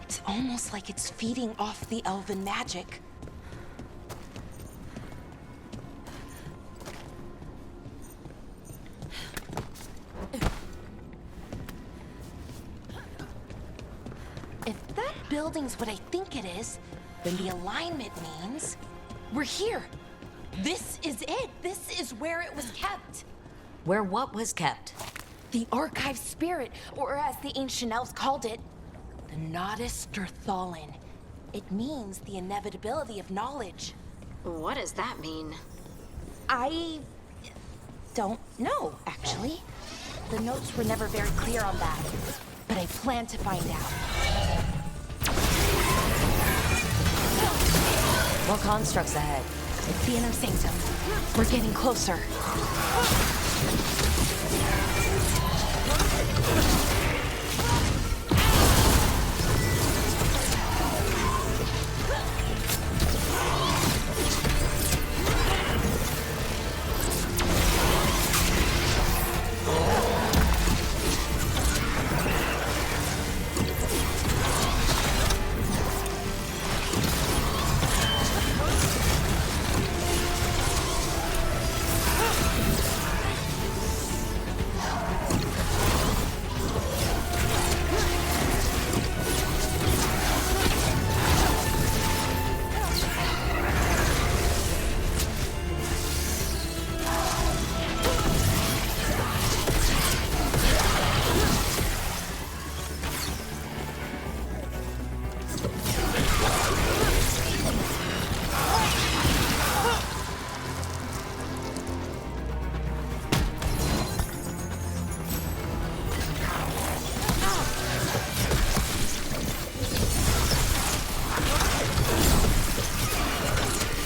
It's almost like it's feeding off the elven magic. If that building's what I think it is, then the alignment means we're here. This is it. This is where it was kept. Where what was kept? The archive spirit, or as the ancient elves called it, the Nodus Derthalin. It means the inevitability of knowledge. What does that mean? I don't know, actually. The notes were never very clear on that, but I plan to find out. More constructs ahead. It's the inner sanctum. We're getting closer.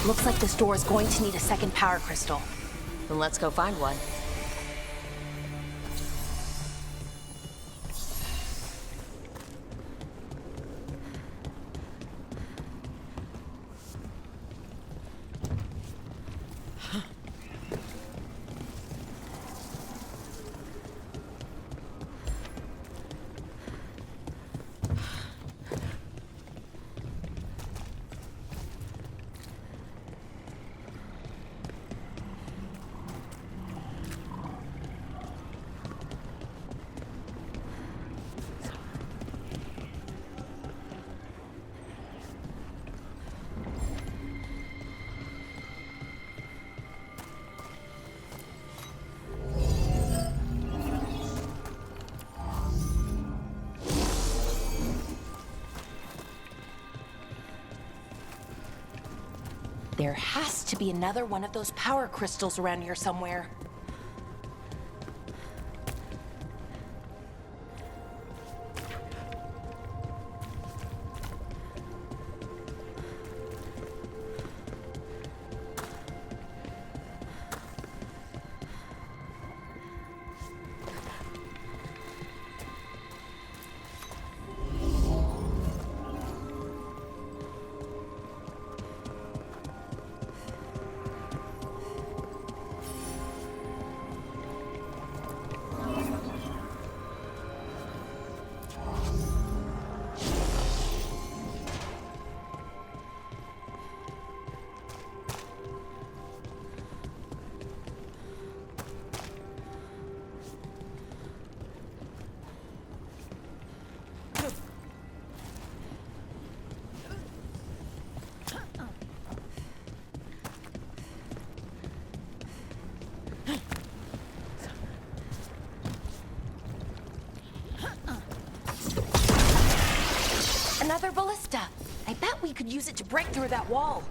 Looks like this door is going to need a second power crystal. Then let's go find one. There has to be another one of those power crystals around here somewhere. Another ballista. I bet we could use it to break through that wall.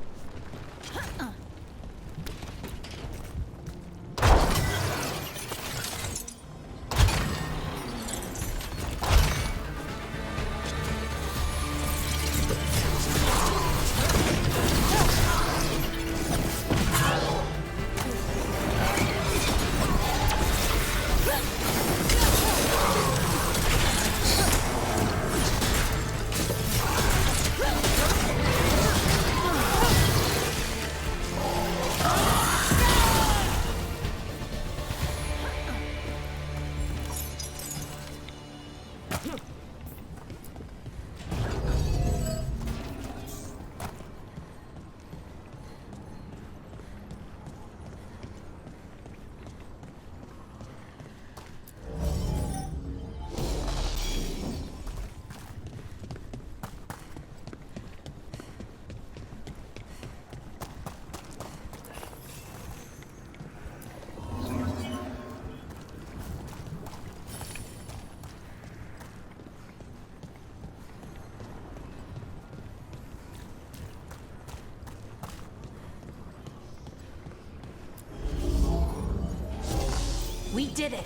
We did it.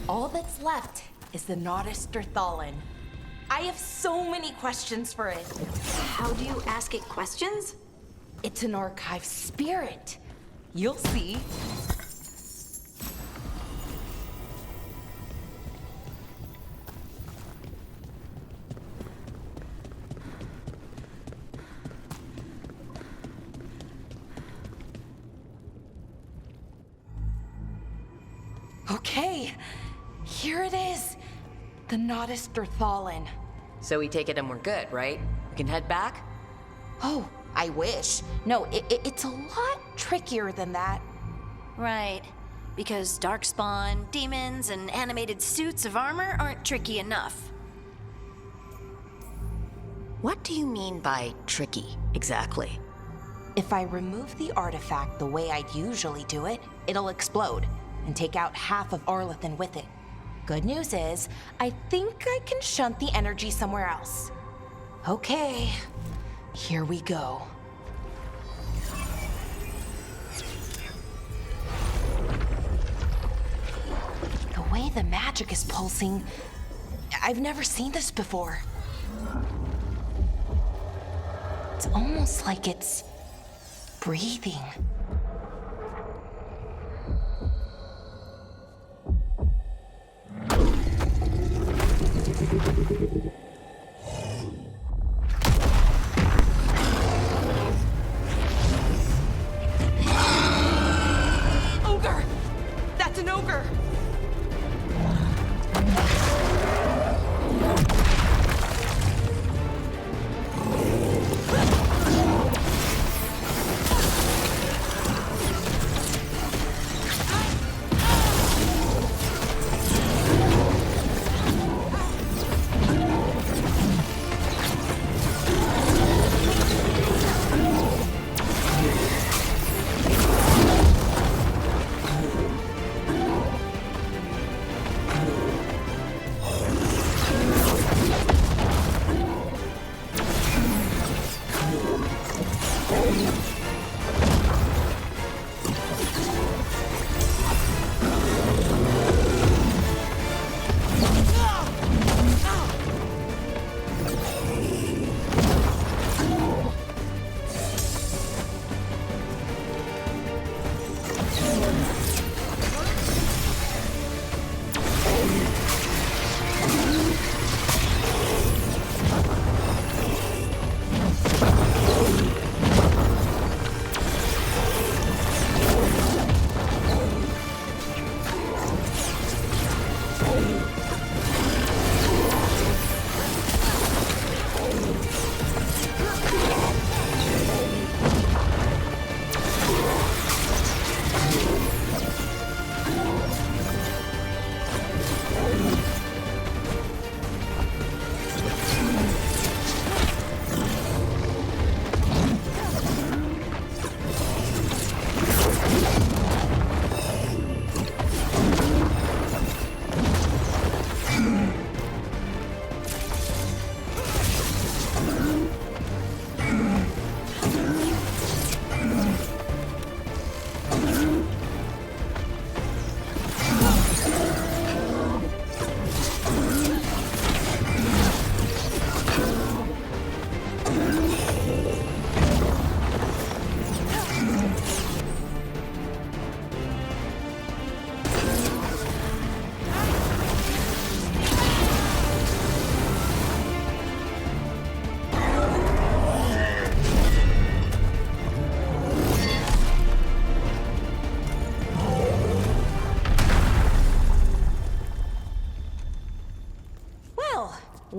All that's left is the Nodus Thallen. I have so many questions for it. How do you ask it questions? It's an archive spirit. You'll see. Okay, here it is. The Nodus Thallen. So we take it and we're good, right? We can head back? Oh, I wish. No, it's a lot trickier than that. Right. Because darkspawn, demons, and animated suits of armor aren't tricky enough. What do you mean by tricky, exactly? If I remove the artifact the way I'd usually do it, it'll explode and take out half of Arlethan with it. Good news is, I think I can shunt the energy somewhere else. Okay, here we go. The way the magic is pulsing, I've never seen this before. It's almost like it's breathing. Ogre! That's an ogre!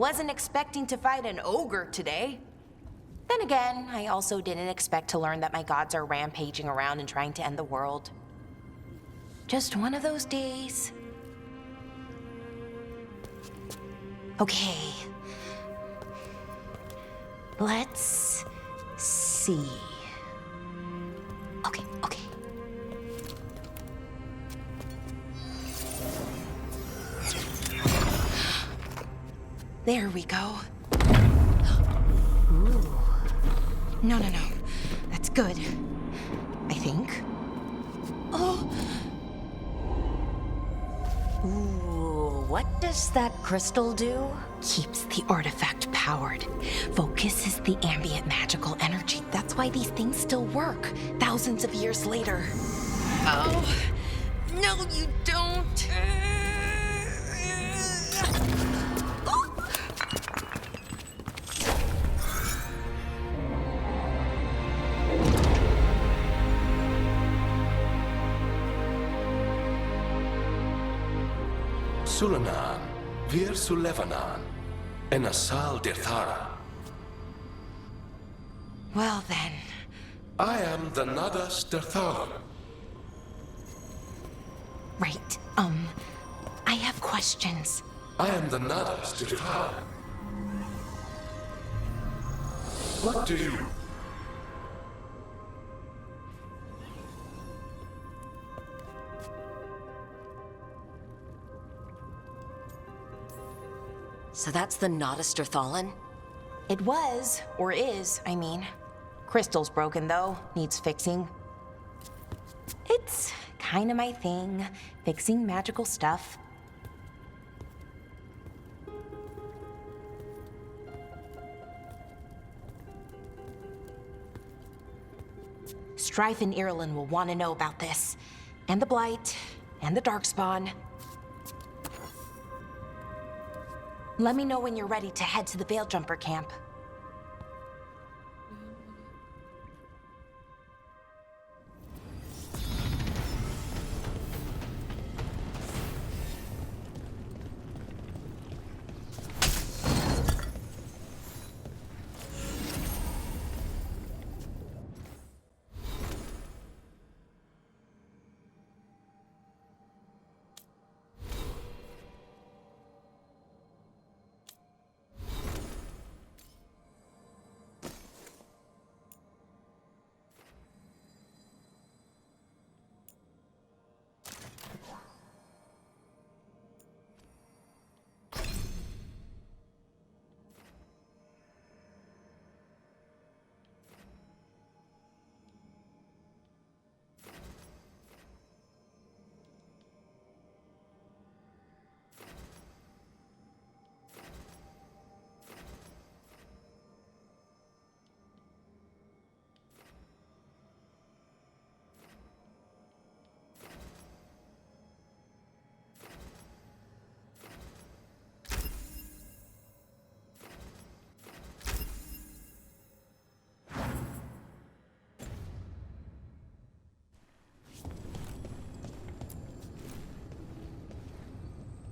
wasn't expecting to fight an ogre today. Then again, I also didn't expect to learn that my gods are rampaging around and trying to end the world. Just one of those days. Okay. Let's see. Okay. There we go. Ooh. No. That's good. I think. Oh. Ooh, what does that crystal do? Keeps the artifact powered. Focuses the ambient magical energy. That's why these things still work, thousands of years later. Oh. No, you don't. Sulanan, Vir Sulevanan, and Asal Dirthara. Well then. I am the Nadas Dirthara. Right, I have questions. I am the Nadas Dirthara. What do you... So that's the Nodester Thalin? It was, or is, I mean. Crystal's broken though, needs fixing. It's kinda my thing, fixing magical stuff. Strife and Irulan will want to know about this. And the Blight, and the Darkspawn. Let me know when you're ready to head to the Veil-Jumper camp.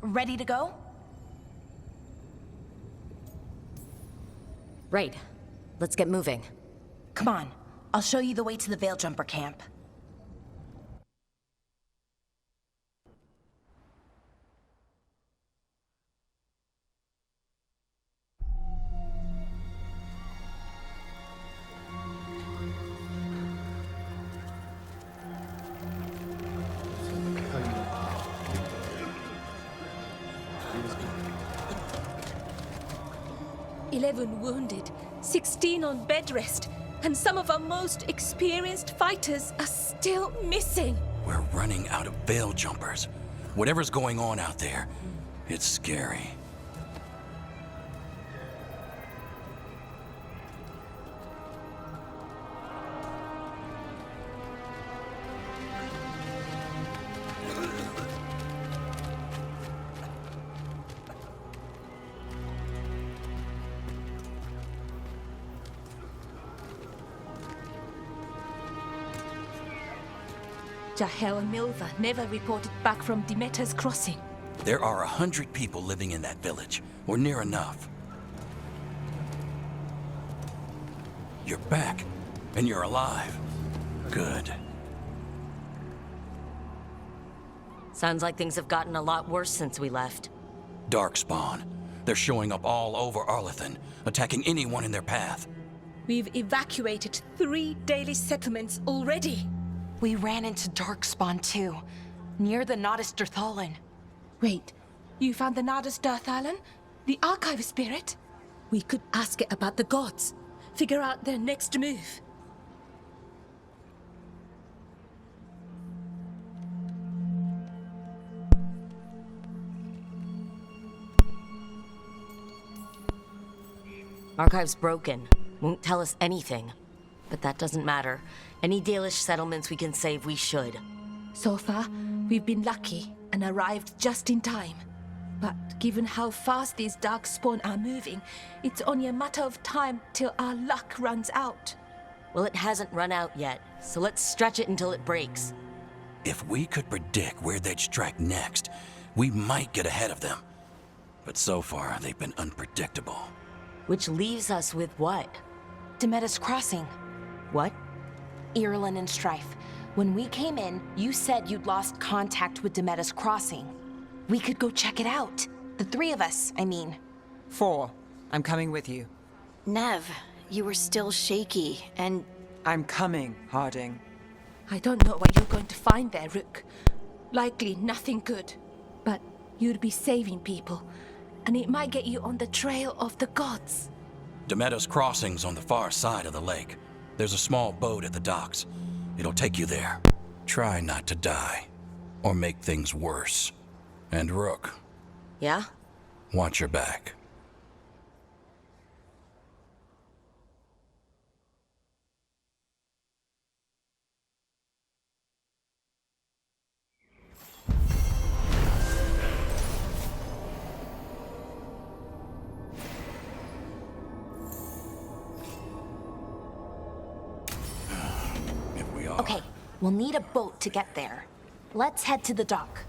Ready to go? Right. Let's get moving. Come on, I'll show you the way to the Veil-Jumper camp. Wounded, 16 on bed rest, and some of our most experienced fighters are still missing. We're running out of Veil Jumpers. Whatever's going on out there, it's scary. Jahel and Milva never reported back from Demeter's crossing. There are 100 people living in that village, or near enough. you're back, and you're alive. Good. Sounds like things have gotten a lot worse since we left. Darkspawn. They're showing up all over Arlethan, attacking anyone in their path. We've evacuated 3 daily settlements already. We ran into Darkspawn too, near the Nodus Derthalan. Wait, you found the Nodus Derthalan? The archive spirit? We could ask it about the gods. Figure out their next move. Archive's broken. Won't tell us anything. But that doesn't matter. Any Dalish settlements we can save, we should. So far, we've been lucky and arrived just in time. But given how fast these Darkspawn are moving, it's only a matter of time till our luck runs out. Well, it hasn't run out yet, so let's stretch it until it breaks. If we could predict where they'd strike next, we might get ahead of them. But so far, they've been unpredictable. Which leaves us with what? Demetus Crossing. What? Irulan and Strife. When we came in, you said you'd lost contact with Demetus Crossing. We could go check it out. The 3 of us, I mean. 4. I'm coming with you. Nev, you were still shaky, and... I'm coming, Harding. I don't know what you're going to find there, Rook. Likely nothing good. But you'd be saving people, and it might get you on the trail of the gods. Demetus Crossing's on the far side of the lake. There's a small boat at the docks. It'll take you there. Try not to die, or make things worse. And Rook. Yeah? Watch your back. Okay, we'll need a boat to get there. Let's head to the dock.